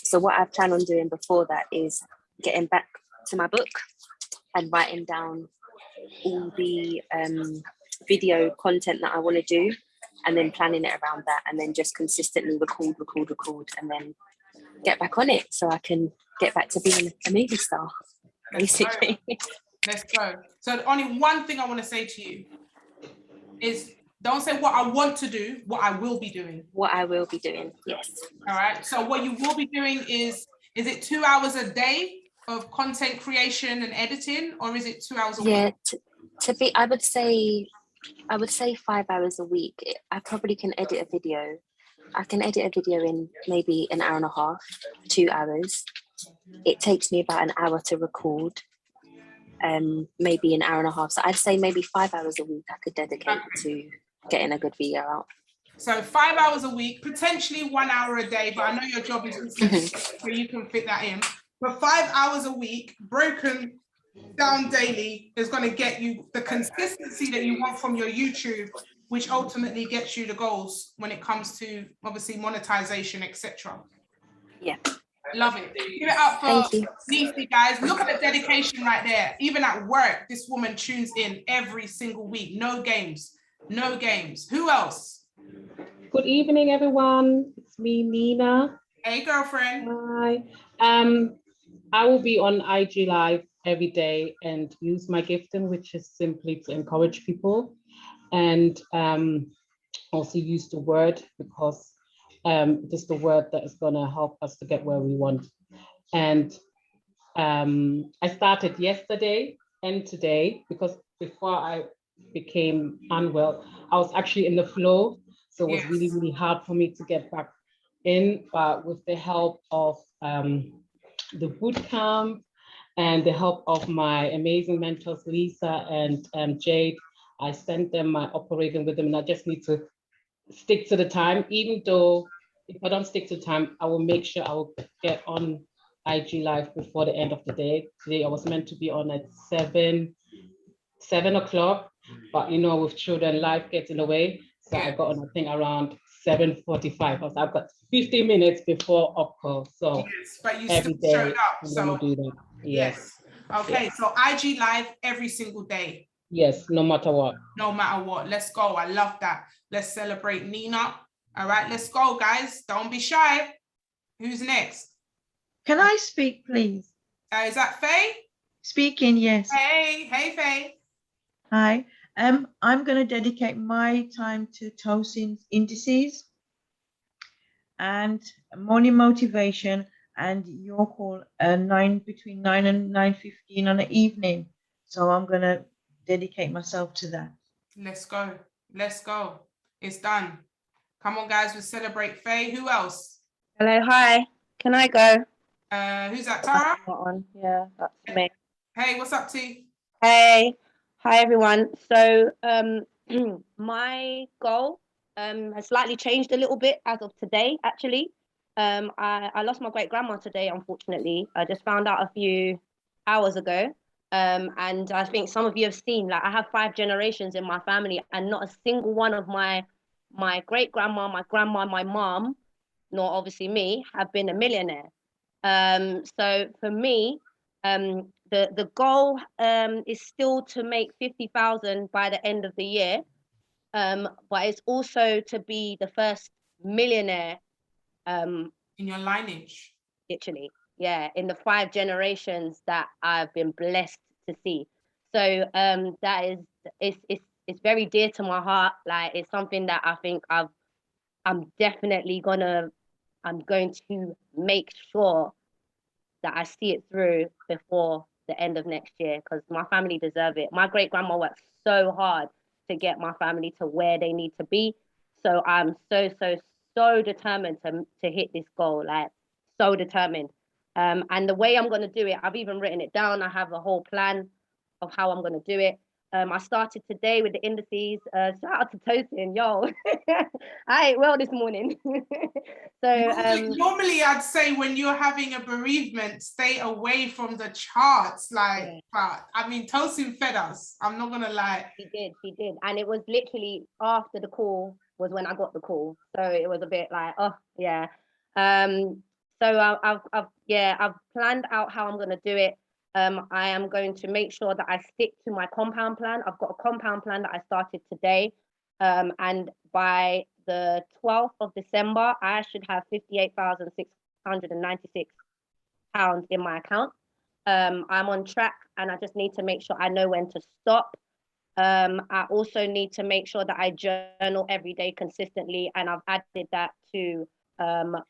H: So what I've planned on doing before that is getting back to my book and writing down all the video content that I want to do, and then planning it around that, and then just consistently record, and then get back on it so I can get back to being a movie star, basically.
A: Let's go. So only one thing I want to say to you is, don't say what I want to do, what I will be doing.
H: What I will be doing, yes.
A: All right. So what you will be doing is Is it 2 hours a day of content creation and editing, or is it 2 hours a week?
H: Yeah, to be, I would say 5 hours a week. I probably can edit a video. I can edit a video in maybe an hour and a half, 2 hours. It takes me about an hour to record, maybe an hour and a half. So I'd say maybe 5 hours a week I could dedicate to getting a good video out.
A: So 5 hours a week, potentially 1 hour a day, but I know your job is so you can fit that in. But 5 hours a week, broken down daily, is going to get you the consistency that you want from your YouTube, which ultimately gets you the goals when it comes to obviously monetization, etc.
H: Yeah.
A: Love it. Give it up
H: Thank
A: for
H: you.
A: Nisi, guys. Look at the dedication right there. Even at work, this woman tunes in every single week. No games. No games. Who else?
G: Good evening, everyone. It's me, Nina.
A: Hey, girlfriend.
G: Hi. I will be on IG Live every day and use my gifting, which is simply to encourage people, and also use the word, because it is the word that is going to help us to get where we want. And I started yesterday and today, because before I became unwell, I was actually in the flow. So it was really, really hard for me to get back in, but with the help of the boot camp and the help of my amazing mentors, Lisa and Jade, I sent them my operating rhythm, and I just need to stick to the time. Even though if I don't stick to time, I will make sure I will get on IG Live before the end of the day. Today I was meant to be on at 7 o'clock, but you know, with children, life gets in the way. So I got on, I think, around 7:45. I've got 50 minutes before call. So
A: but you
G: every
A: still showed
G: day
A: up.
G: I'm
A: So
G: gonna do that. Yes.
A: Okay.
G: Yes.
A: So IG Live every single day.
G: Yes, no matter what.
A: No matter what. Let's go. I love that. Let's celebrate Nina. All right, let's go, guys. Don't be shy. Who's next?
I: Can I speak, please?
A: Is that Faye?
I: Speaking, yes.
A: Hey, Faye.
I: Hi. I'm going to dedicate my time to Tosin's indices and morning motivation, and your call between 9 and 9:15 on the evening. So I'm going to dedicate myself to that.
A: Let's go. Let's go. It's done. Come on, guys. We celebrate Faye. Who else?
B: Hello, hi. Can I go?
A: Who's that, Tara?
B: On. Yeah, that's me.
A: Hey, what's up, T?
B: Hey, hi everyone. So my goal has slightly changed a little bit as of today, actually. I lost my great grandma today, unfortunately. I just found out a few hours ago. And I think some of you have seen, like, I have 5 generations in my family, and not a single one of my great grandma, my grandma, my mom, nor obviously me, have been a millionaire. So for me, the goal is still to make 50,000 by the end of the year, but it's also to be the first millionaire
A: in your lineage,
B: literally, yeah, in the 5 generations that I've been blessed to see. So that is, it's very dear to my heart. Like, it's something that I think I'm going to make sure that I see it through before the end of next year, because my family deserve it. My great grandma worked so hard to get my family to where they need to be. So I'm so determined to hit this goal, like, so determined. And the way I'm going to do it, I've even written it down. I have a whole plan of how I'm going to do it. I started today with the indices. Shout out to Tosin, yo. I ate well this morning. So
A: normally I'd say when you're having a bereavement, stay away from the charts. Like, but I mean, Tosin fed us. I'm not gonna lie.
B: He did, and it was literally after the call was when I got the call. So it was a bit like, oh yeah. So I've planned out how I'm gonna do it. I am going to make sure that I stick to my compound plan. I've got a compound plan that I started today. And by the 12th of December, I should have £58,696 in my account. I'm on track, and I just need to make sure I know when to stop. I also need to make sure that I journal every day consistently, and I've added that to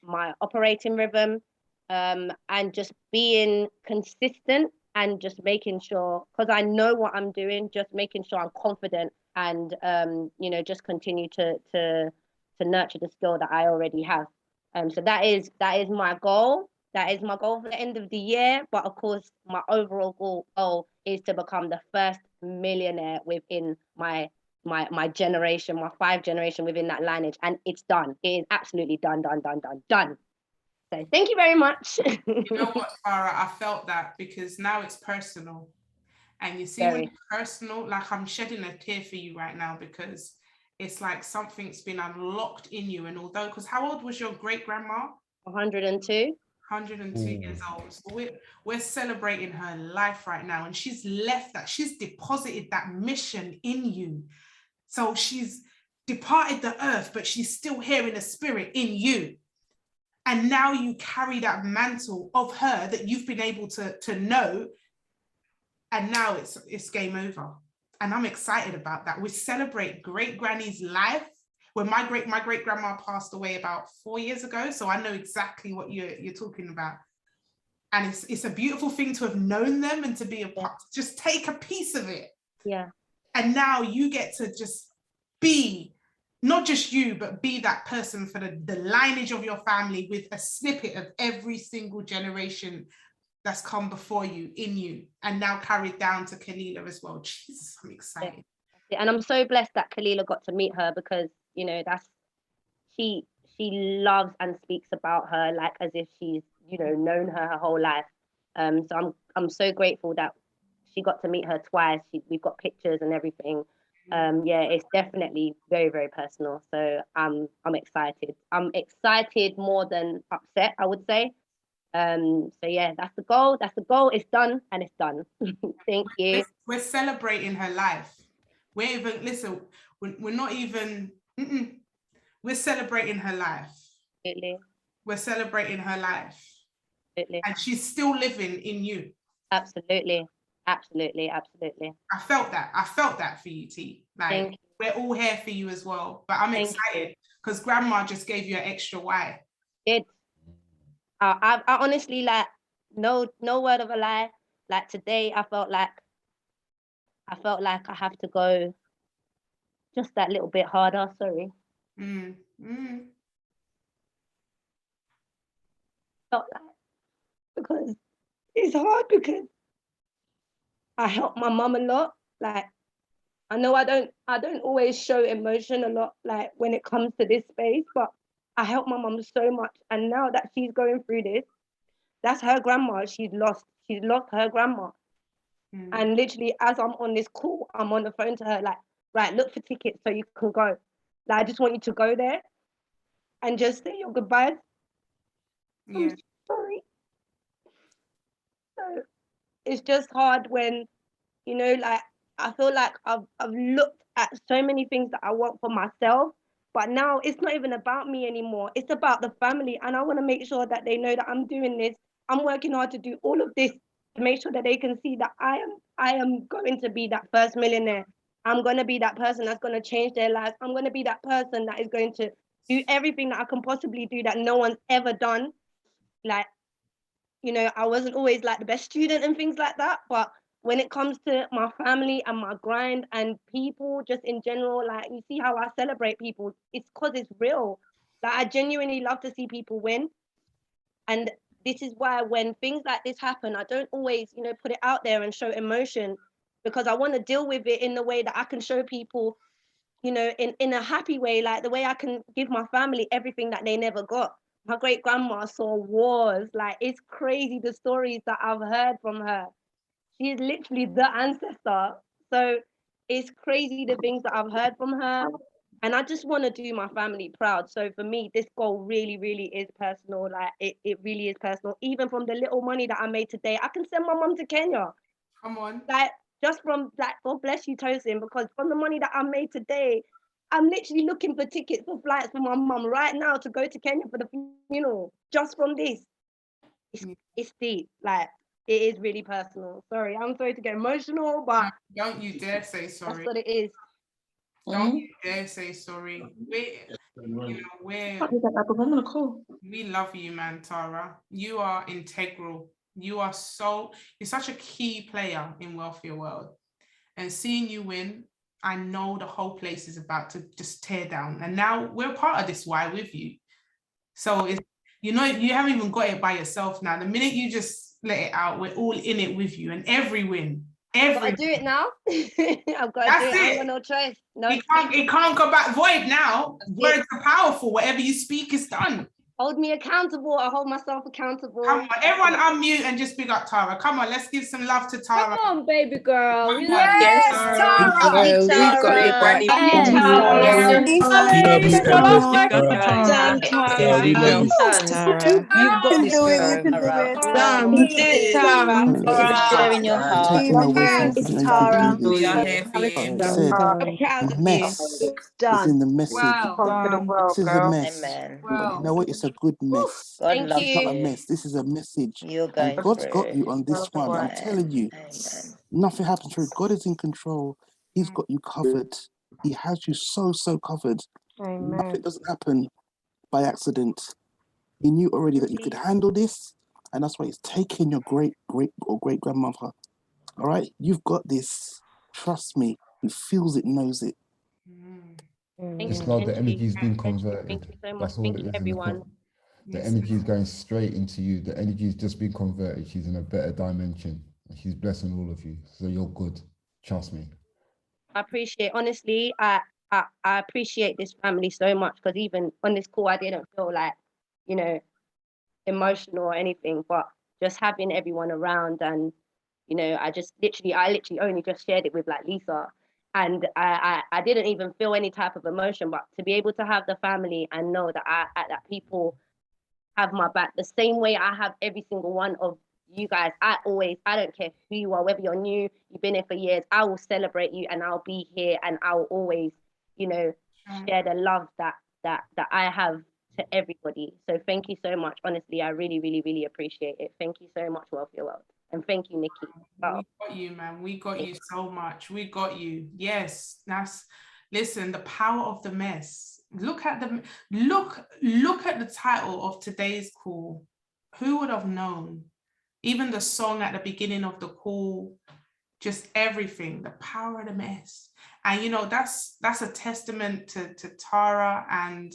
B: my operating rhythm. and just being consistent and just making sure, because I know what I'm doing, just making sure I'm confident and you know, just continue to nurture the skill that I already have. So that is my goal. That is my goal for the end of the year. But of course, my overall goal is to become the first millionaire within my generation, my 5 generation within that lineage. And it's done. It is absolutely done. So thank you very much.
A: You know what, Farah, I felt that because now it's personal. And you see, when it's personal, like I'm shedding a tear for you right now because it's like something's been unlocked in you. And although, because how old was your great grandma?
B: 102.
A: 102 years old. So we're celebrating her life right now. And she's left that, she's deposited that mission in you. So she's departed the earth, but she's still here in the spirit in you. And now you carry that mantle of her that you've been able to know. And now it's game over. And I'm excited about that. We celebrate great granny's life. When my great grandma passed away about 4 years ago. So I know exactly what you're talking about. And it's a beautiful thing to have known them and to be a part, just take a piece of it.
B: Yeah.
A: And now you get to just be, not just you, but be that person for the lineage of your family with a snippet of every single generation that's come before you, in you, and now carried down to Kalila as well. Jesus, I'm excited.
B: Yeah. And I'm so blessed that Kalila got to meet her because, you know, she loves and speaks about her like as if she's, you know, known her whole life. So I'm so grateful that she got to meet her twice. We've got pictures and everything. Yeah, it's definitely very, very personal. So I'm excited. I'm excited more than upset, I would say. So yeah, that's the goal. It's done and it's done. Thank you.
A: We're celebrating her life. We're not even, we're celebrating her life.
B: Absolutely.
A: We're celebrating her life.
B: Absolutely.
A: And she's still living in you.
B: Absolutely.
A: I felt that for you, T. Like, we're all here for you as well. But I'm excited because grandma just gave you an extra why.
B: I honestly, like, no word of a lie. Like today, I felt like I have to go just that little bit harder. Sorry. Felt like, because it's hard because I help my mum a lot. Like, I know I don't always show emotion a lot, like when it comes to this space, but I help my mum so much. And now that she's going through this, that's her grandma. She's lost her grandma. And literally, as I'm on this call, I'm on the phone to her, like, right, look for tickets so you can go. Like, I just want you to go there and just say your goodbyes. Yeah. I'm sorry. So it's just hard when, you know, like, I feel like I've looked at so many things that I want for myself, but now it's not even about me anymore. It's about the family. And I want to make sure that they know that I'm doing this. I'm working hard to do all of this to make sure that they can see that I am going to be that first millionaire. I'm going to be that person that's going to change their lives. I'm going to be that person that is going to do everything that I can possibly do that no one's ever done. Like, you know, I wasn't always like the best student and things like that, but when it comes to my family and my grind and people just in general, like, you see how I celebrate people, it's because it's real. Like, I genuinely love to see people win. And this is why when things like this happen, I don't always, you know, put it out there and show emotion, because I want to deal with it in the way that I can show people, you know, in a happy way, like the way I can give my family everything that they never got. My great grandma saw wars. Like, it's crazy the stories that I've heard from her. She is literally the ancestor. So it's crazy the things that I've heard from her. And I just want to do my family proud. So for me, this goal really, really is personal. Like, it really is personal. Even from the little money that I made today, I can send my mum to Kenya.
A: Come on.
B: Like, just from, like, God bless you, Tosin, because from the money that I made today, I'm literally looking for tickets for flights for my mum right now to go to Kenya for the funeral. Just from this. It's deep. Like, it is really personal. Sorry, I'm sorry to get emotional, but
A: don't you dare say sorry.
B: That's what it is.
A: Don't you dare say sorry. We love you, man, Tara. You are integral. You're such a key player in Wealthier World. And seeing you win, I know the whole place is about to just tear down. And now we're part of this why with you. So it's, you haven't even got it by yourself now. The minute you just let it out, we're all in it with you. And every win,
B: I've got to do it now. I've got to do it. I ain't got no choice. No,
A: it can't go back void now. Words are powerful. Whatever you speak is done.
B: Hold me accountable. I hold myself accountable.
A: Come on, everyone unmute and just big up Tara. Come on, let's give some love to Tara.
D: Come on, baby girl.
C: Yes, Tara.
D: We've got your body. You've got this, girl.
C: Sharing your heart. It's Tara.
J: Mess is in the message. This is a mess.
D: Amen.
J: You know what? It's a good mess.
B: Thank
J: It's not a
B: you.
J: mess. This is a message.
D: You're
J: And
D: going
J: God's got
D: through.
J: you on this one. I'm telling you, nothing happens through. God is in control. He's got you covered. He has you so covered. Nothing doesn't happen by accident. He knew already that you could handle this, and that's why he's taking your great grandmother. All right, you've got this. Trust me. He feels it, knows it.
K: It's not the energy's been converted.
B: Thank you so much.
K: That's all
B: Thank
K: it
B: you,
K: is.
B: everyone.
K: The energy is going straight into you. The energy has just been converted. She's in a better dimension. She's blessing all of you. So you're good. Trust me.
B: I appreciate, honestly, I appreciate this family so much, because even on this call, I didn't feel like, emotional or anything, but just having everyone around, and, I literally only just shared it with like Lisa, and I didn't even feel any type of emotion, but to be able to have the family and know that that people have my back the same way I have every single one of you guys. I don't care who you are, whether you're new, you've been here for years, I will celebrate you, and I'll be here, and I'll always, share the love that I have to everybody. So thank you so much. Honestly, I really, really, really appreciate it. Thank you so much, Wealthier World. And thank you, Nikki.
A: We got you, man. We got you so much. We got you. Yes. Listen, the power of the mess. Look at the title of today's call. Who would have known? Even the song at the beginning of the call, just everything, the power of the mess. And that's a testament to Tara. And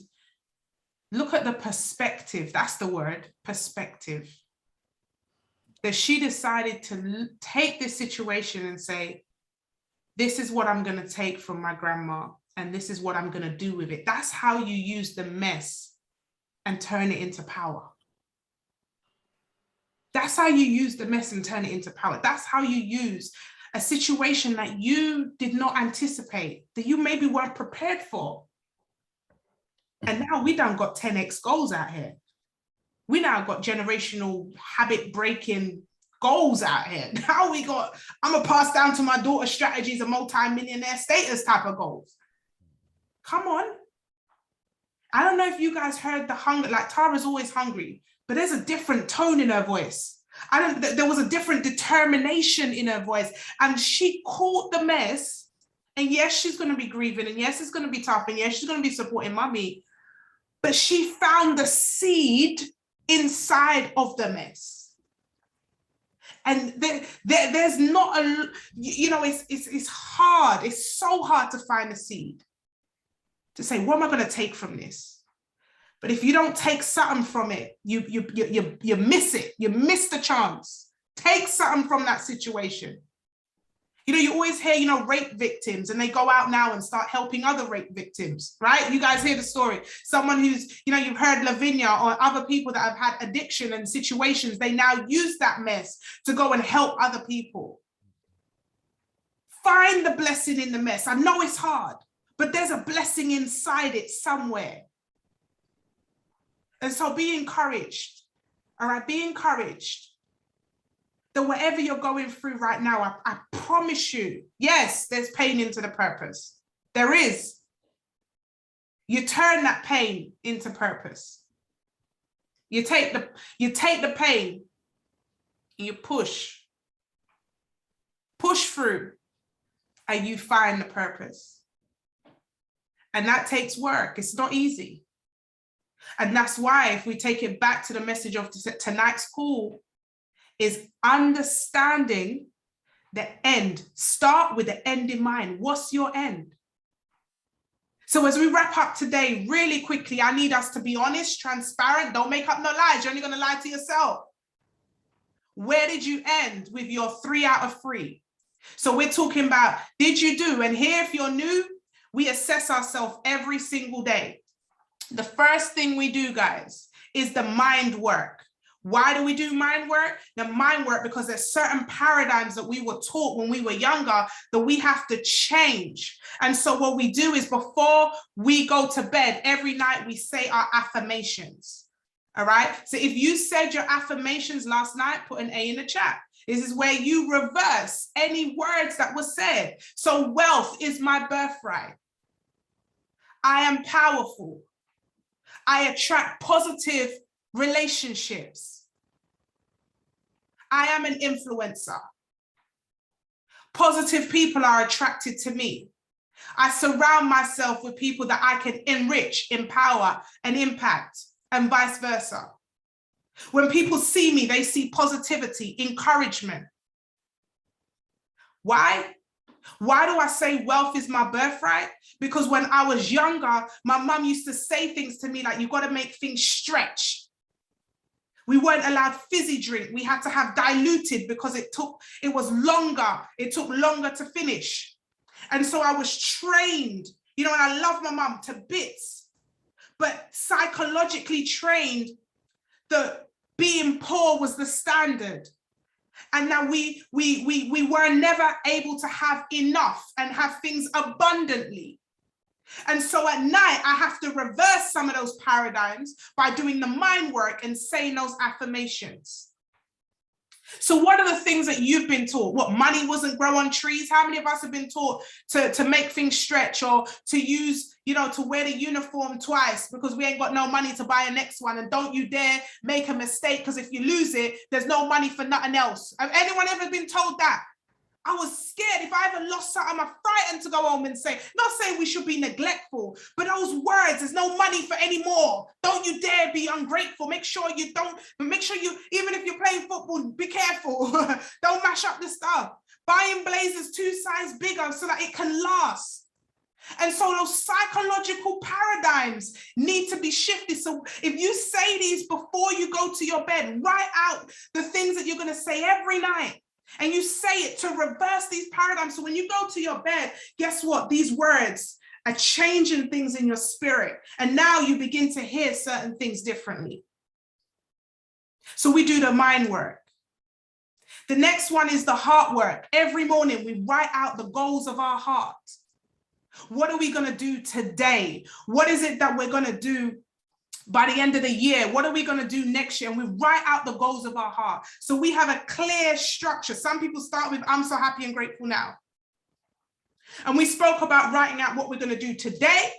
A: look at the perspective. That's the word, perspective. That she decided to take this situation and say, this is what I'm going to take from my grandma, and this is what I'm going to do with it. That's how you use the mess and turn it into power. That's how you use the mess and turn it into power. That's how you use a situation that you did not anticipate, that you maybe weren't prepared for. And now we done got 10x goals out here. We now got generational habit breaking goals out here. Now I'm gonna pass down to my daughter strategies of multi-millionaire status type of goals. Come on. I don't know if you guys heard the hunger, like Tara's always hungry, but there's a different tone in her voice. There was a different determination in her voice, and she caught the mess. And yes, she's gonna be grieving, and yes, it's gonna be tough, and yes, she's gonna be supporting mommy, but she found the seed inside of the mess. And there's not it's hard. It's so hard to find a seed to say, what am I going to take from this? But if you don't take something from it, you miss it. You miss the chance. Take something from that situation. You always hear, rape victims, and they go out now and start helping other rape victims, right? You guys hear the story. Someone who's, you've heard Lavinia or other people that have had addiction and situations, they now use that mess to go and help other people. Find the blessing in the mess. I know it's hard, but there's a blessing inside it somewhere. And so be encouraged, all right? Be encouraged. That whatever you're going through right now, I promise you, yes, there's pain into the purpose. There is. You turn that pain into purpose. You take the pain, and you push through, and you find the purpose. And that takes work. It's not easy. And that's why if we take it back to the message of tonight's call, is understanding the end. Start with the end in mind. What's your end? So as we wrap up today, really quickly, I need us to be honest, transparent. Don't make up no lies. You're only going to lie to yourself. Where did you end with your 3 out of 3? So we're talking about, did you do? And here, if you're new, we assess ourselves every single day. The first thing we do, guys, is the mind work. Why do we do mind work? The mind work because there's certain paradigms that we were taught when we were younger that we have to change. And so what we do is before we go to bed, every night we say our affirmations. All right. So if you said your affirmations last night, put an A in the chat. This is where you reverse any words that were said. So wealth is my birthright. I am powerful. I attract positive relationships. I am an influencer. Positive people are attracted to me. I surround myself with people that I can enrich, empower, and impact, and vice versa. When people see me, they see positivity, encouragement. Why? Why do I say wealth is my birthright? Because when I was younger, my mum used to say things to me like, you got to make things stretch. We weren't allowed fizzy drink. We had to have diluted because it was longer. It took longer to finish. And so I was trained, you know, and I love my mum to bits, but psychologically trained that being poor was the standard. And now we were never able to have enough and have things abundantly. And so at night, I have to reverse some of those paradigms by doing the mind work and saying those affirmations. So what are the things that you've been taught? What, money wasn't grow on trees? How many of us have been taught to make things stretch or to use, you know, to wear the uniform twice because we ain't got no money to buy a next one? And don't you dare make a mistake because if you lose it, there's no money for nothing else. Have anyone ever been told that? I was scared. If I ever lost something, I'm frightened to go home and say, not saying we should be neglectful, but those words, there's no money for any more. Don't you dare be ungrateful. Make sure you, even if you're playing football, be careful. Don't mash up the stuff. Buying blazers 2 sizes bigger so that it can last. And so those psychological paradigms need to be shifted. So if you say these before you go to your bed, write out the things that you're going to say every night. And you say it to reverse these paradigms. So when you go to your bed, guess what? These words are changing things in your spirit. And now you begin to hear certain things differently. So we do the mind work. The next one is the heart work. Every morning we write out the goals of our heart. What are we going to do today? What is it that we're going to do by the end of the year? What are we going to do next year? And we write out the goals of our heart. So we have a clear structure. Some people start with, I'm so happy and grateful now. And we spoke about writing out what we're going to do today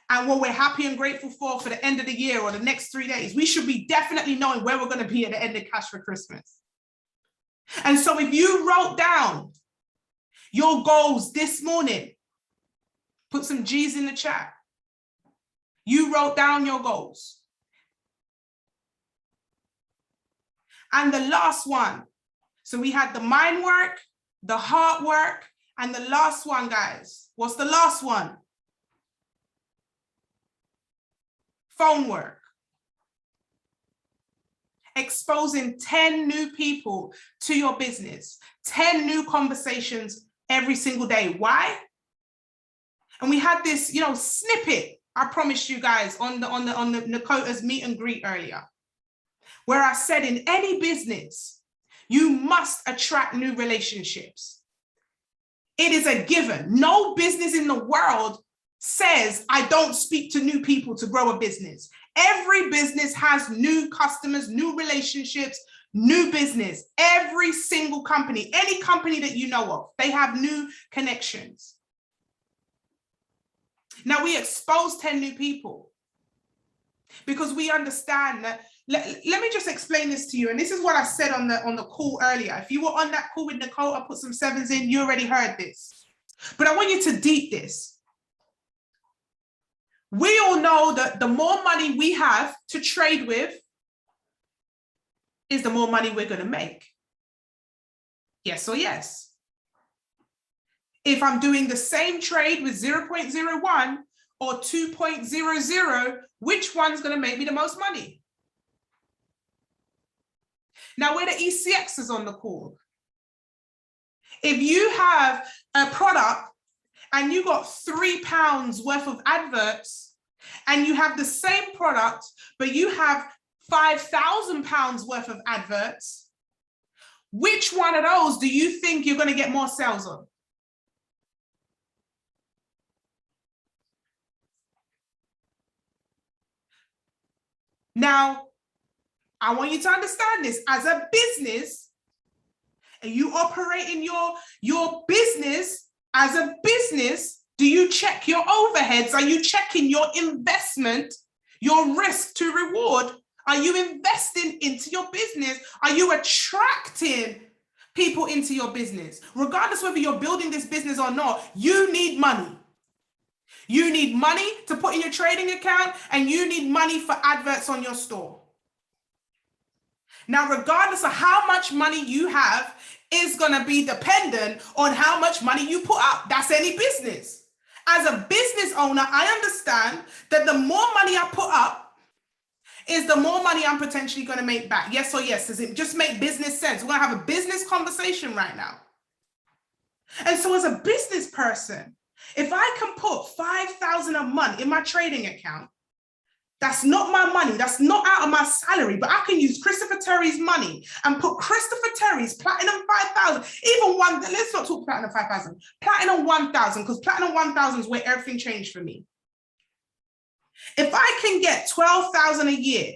A: and what we're happy and grateful for the end of the year or the next 3 days. We should be definitely knowing where we're going to be at the end of Cash for Christmas. And so if you wrote down your goals this morning, put some G's in the chat. You wrote down your goals. And the last one, so we had the mind work, the heart work, and the last one, guys. What's the last one? Phone work. Exposing 10 new people to your business, 10 new conversations every single day. Why? And we had this, you know, snippet I promised you guys on the Nakota's meet and greet earlier, where I said in any business, you must attract new relationships. It is a given. No business in the world says, I don't speak to new people to grow a business. Every business has new customers, new relationships, new business. Every single company, any company that you know of, they have new connections. Now we expose 10 new people because we understand that. Let me just explain this to you. And this is what I said on the call earlier. If you were on that call with Nicole, I put some 7s in, you already heard this. But I want you to deep this. We all know that the more money we have to trade with is the more money we're going to make. Yes or yes? If I'm doing the same trade with 0.01 or 2.00, which one's going to make me the most money? Now, we're the ECXs on the call. If you have a product and you got £3 worth of adverts and you have the same product, but you have £5,000 worth of adverts, which one of those do you think you're going to get more sales on? Now, I want you to understand this. As a business, and you operate in your business, as a business, do you check your overheads? Are you checking your investment, your risk to reward? Are you investing into your business? Are you attracting people into your business? Regardless whether you're building this business or not, you need money. You need money to put in your trading account, and you need money for adverts on your store. Now, regardless of how much money you have, is going to be dependent on how much money you put up. That's any business. As a business owner, I understand that the more money I put up is the more money I'm potentially going to make back. Yes or yes? Does it just make business sense? We're going to have a business conversation right now. And so as a business person, if I can put 5,000 a month in my trading account, that's not my money. That's not out of my salary, but I can use Christopher Terry's money and put Christopher Terry's Platinum 5,000, even one, let's not talk Platinum 5,000, Platinum 1,000, because Platinum 1,000 is where everything changed for me. If I can get 12,000 a year,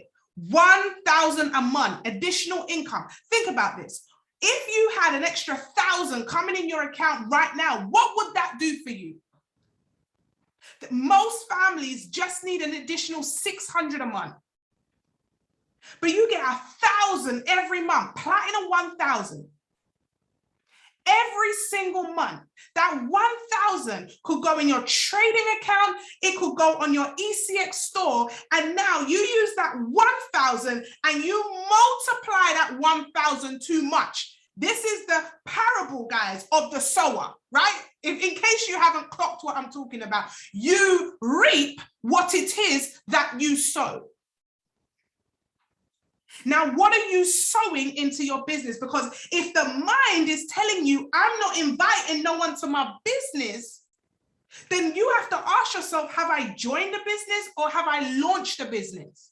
A: 1,000 a month, additional income, think about this. If you had an extra 1,000 coming in your account right now, what would that do for you? Most families just need an additional 600 a month. But you get 1,000 every month, Platinum 1,000. Every single month, that 1,000 could go in your trading account, it could go on your ECX store, and now you use that 1,000 and you multiply that 1,000 too much. This is the parable, guys, of the sower, right? In case you haven't clocked what I'm talking about, you reap what it is that you sow. Now, what are you sowing into your business? Because if the mind is telling you, I'm not inviting no one to my business, then you have to ask yourself, have I joined the business or have I launched the business?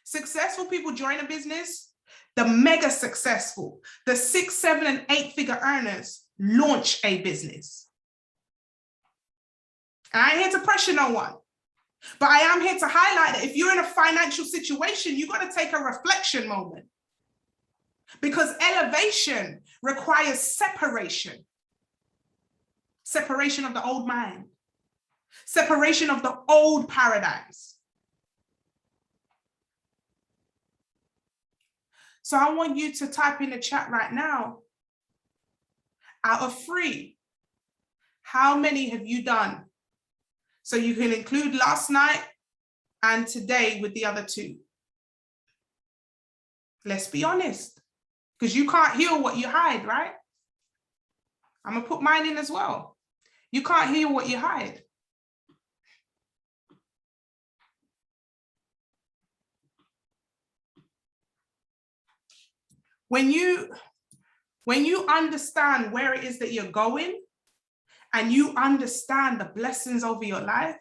A: Successful people join a business. The mega successful, the 6, 7, and 8 figure earners launch a business. And I ain't here to pressure no one, but I am here to highlight that if you're in a financial situation, you got to take a reflection moment, because elevation requires separation. Separation of the old mind, separation of the old paradigms. So I want you to type in the chat right now, out of 3, how many have you done? So you can include last night and today with the other 2. Let's be honest, because you can't heal what you hide, right? I'm gonna put mine in as well. You can't heal what you hide. When you understand where it is that you're going and you understand the blessings over your life.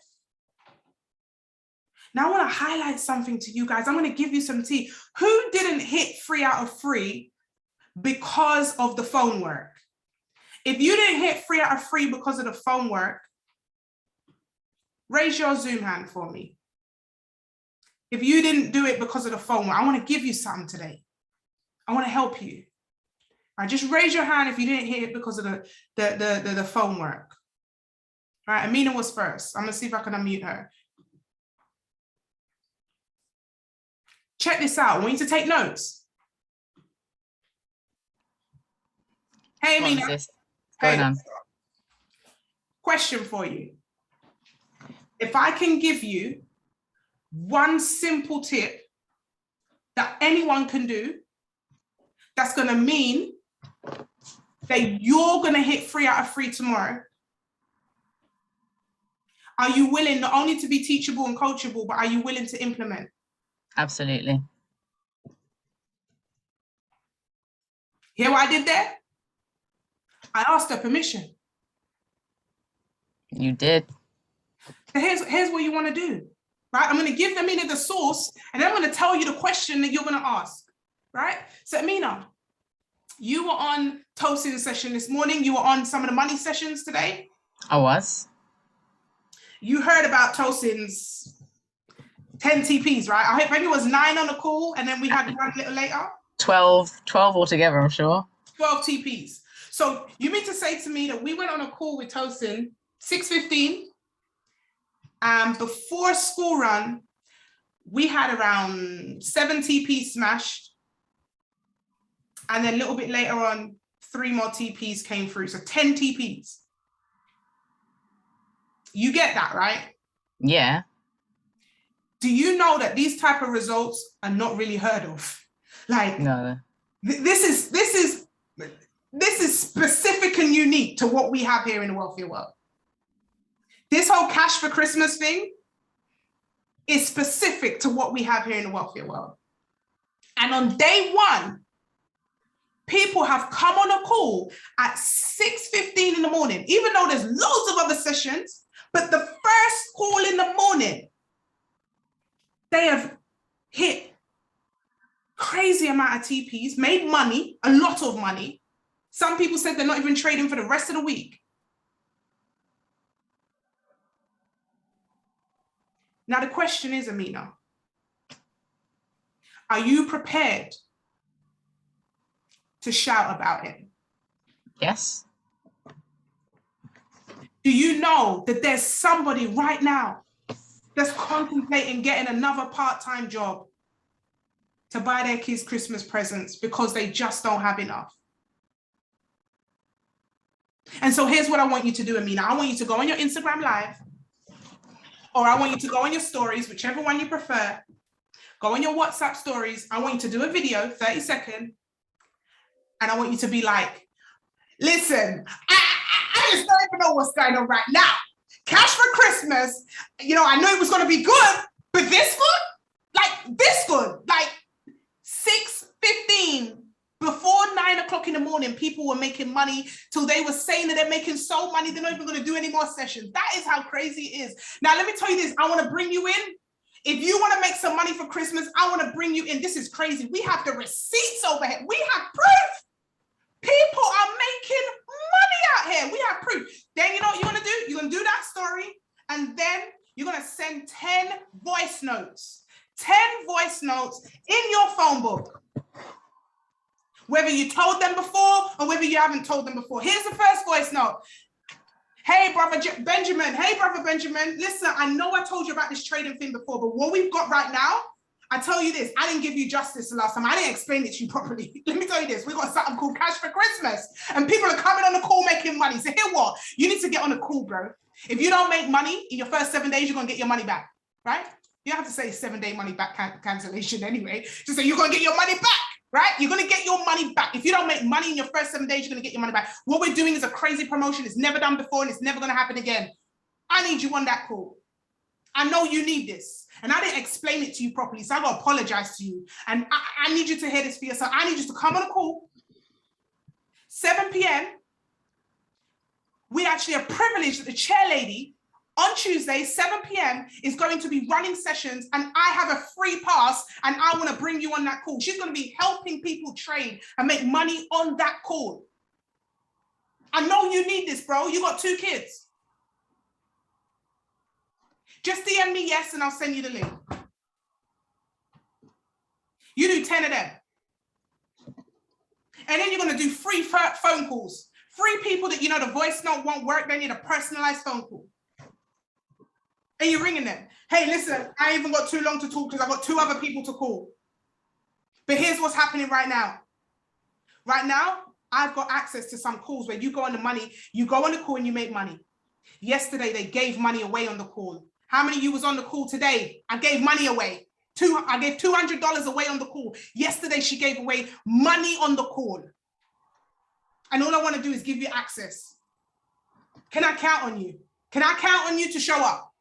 A: Now I want to highlight something to you guys. I'm going to give you some tea. Who didn't hit 3 out of 3 because of the phone work? If you didn't hit 3 out of 3 because of the phone work, raise your Zoom hand for me. If you didn't do it because of the phone work, I want to give you something today. I want to help you. All right, just raise your hand if you didn't hit it because of the phone work. All right, Amina was first. I'm gonna see if I can unmute her. Check this out. I want you to take notes. Hey, Amina.
L: What's going on?
A: Question for you. If I can give you one simple tip that anyone can do, that's going to mean that you're going to hit 3 out of 3 tomorrow. Are you willing not only to be teachable and coachable, but are you willing to implement?
L: Absolutely.
A: Hear what I did there? I asked her permission.
L: You did.
A: So here's what you want to do, right? I'm going to give Amina the source, and then I'm going to tell you the question that you're going to ask, right? So Amina, you were on Tosin's session this morning. You were on some of the money sessions today.
L: I was.
A: You heard about Tosin's 10 TPs, right? I think it was 9 on the call, and then we had one a little later.
L: 12 altogether, I'm sure.
A: 12 TPs. So you mean to say to me that we went on a call with Tosin 6:15, and before school run, we had around 7 TPs smashed, and then a little bit later on, 3 more TPs came through, so 10 TPs. You get that, right?
L: Yeah.
A: Do you know that these type of results are not really heard of? Like,
L: no.
A: This is specific and unique to what we have here in the wealthier world. This whole cash for Christmas thing is specific to what we have here in the wealthier world. And on day 1, people have come on a call at 6:15 in the morning, even though there's loads of other sessions, but the first call in the morning, they have hit crazy amount of TPs, made money, a lot of money. Some people said they're not even trading for the rest of the week. Now the question is, Amina, are you prepared to shout about it?
L: Yes.
A: Do you know that there's somebody right now that's contemplating getting another part-time job to buy their kids Christmas presents because they just don't have enough? And so here's what I want you to do, Amina. I want you to go on your Instagram Live, or I want you to go on your stories, whichever one you prefer. Go on your WhatsApp stories. I want you to do a video, 30 seconds. And I want you to be like, listen, I just don't even know what's going on right now. Cash for Christmas, you know, I knew it was going to be good, but this good? Like this good? Like 6:15, before 9 o'clock in the morning, people were making money till they were saying that they're making so money, they're not even going to do any more sessions. That is how crazy it is. Now, let me tell you this. I want to bring you in. If you want to make some money for Christmas, I want to bring you in. This is crazy. We have the receipts over here. We have proof. People are making money out here. We have proof. Then you know what you're going to do? You're going to do that story, and then you're going to send 10 voice notes. 10 voice notes in your phone book. Whether you told them before or whether you haven't told them before. Here's the first voice note. Hey, brother Benjamin. Hey, brother Benjamin. Listen, I know I told you about this trading thing before, but what we've got right now, I tell you this, I didn't give you justice the last time. I didn't explain it to you properly. Let me tell you this. We got something called Cash for Christmas, and people are coming on the call making money. So here what? You need to get on the call, bro. If you don't make money in your first 7 days, you're going to get your money back, right? You don't have to say 7-day money back cancellation anyway. Just say you're going to get your money back. Right? You're going to get your money back. If you don't make money in your first 7 days, you're going to get your money back. What we're doing is a crazy promotion. It's never done before, and it's never going to happen again. I need you on that call. I know you need this. And I didn't explain it to you properly, so I got to apologize to you. And I need you to hear this for yourself. I need you to come on a call. 7 p.m. We actually are privileged that the chair lady on Tuesday, 7 p.m. is going to be running sessions, and I have a free pass, and I want to bring you on that call. She's going to be helping people trade and make money on that call. I know you need this, bro. You got 2 kids. Just DM me yes, and I'll send you the link. You do 10 of them. And then you're going to do free phone calls. Free people that, you know, the voice note won't work. They need a personalized phone call. And you're ringing them. Hey, listen, I ain't even got too long to talk because I've got 2 other people to call. But here's what's happening right now. Right now, I've got access to some calls where you go on the money, you go on the call and you make money. Yesterday, they gave money away on the call. How many of you was on the call today? I gave money away. I gave $200 away on the call. Yesterday, she gave away money on the call. And all I want to do is give you access. Can I count on you? Can I count on you to show up?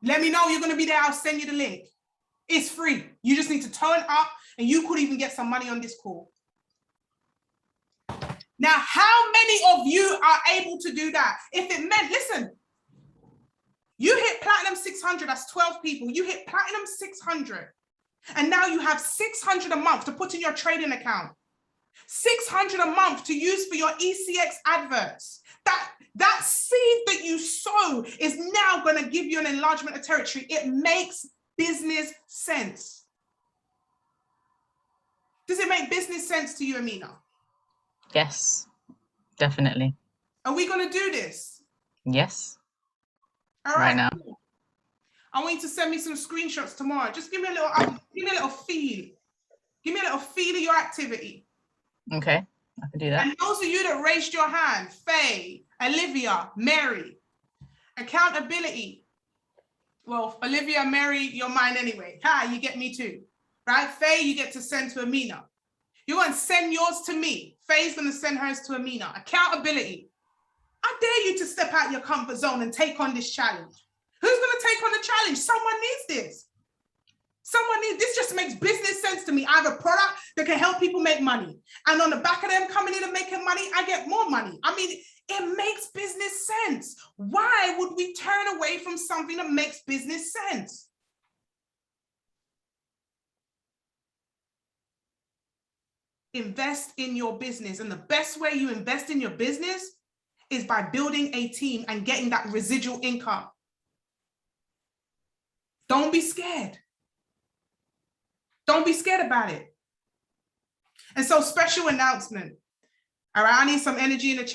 A: Let me know you're going to be there. I'll send you the link. It's free. You just need to turn up and you could even get some money on this call. Now, how many of you are able to do that? If it meant, listen, you hit platinum 600, that's 12 people. You hit platinum 600, and now you have 600 a month to put in your trading account. 600 a month to use for your ECX adverts. That seed that you sow is now going to give you an enlargement of territory. It makes business sense. Does it make business sense to you, Amina?
L: Yes, definitely.
A: Are we going to do this?
L: Yes.
A: All right.
L: Right now.
A: I want you to send me some screenshots tomorrow. Just give me a little feel. Give me a little feel of your activity.
L: Okay, I can do that.
A: And those of you that raised your hand, Faye, Olivia, Mary, accountability. Well, Olivia, Mary, you're mine anyway. Hi, you get me too, right? Faye, you get to send to Amina. You're going to send yours to me. Faye's going to send hers to Amina. Accountability. I dare you to step out your comfort zone and take on this challenge. Who's going to take on the challenge? Someone needs this. This just makes business sense to me. I have a product that can help people make money. And on the back of them coming in and making money, I get more money. I mean, it makes business sense. Why would we turn away from something that makes business sense? Invest in your business. And the best way you invest in your business is by building a team and getting that residual income. Don't be scared. Don't be scared about it. And so, special announcement. All right, I need some energy in the chat.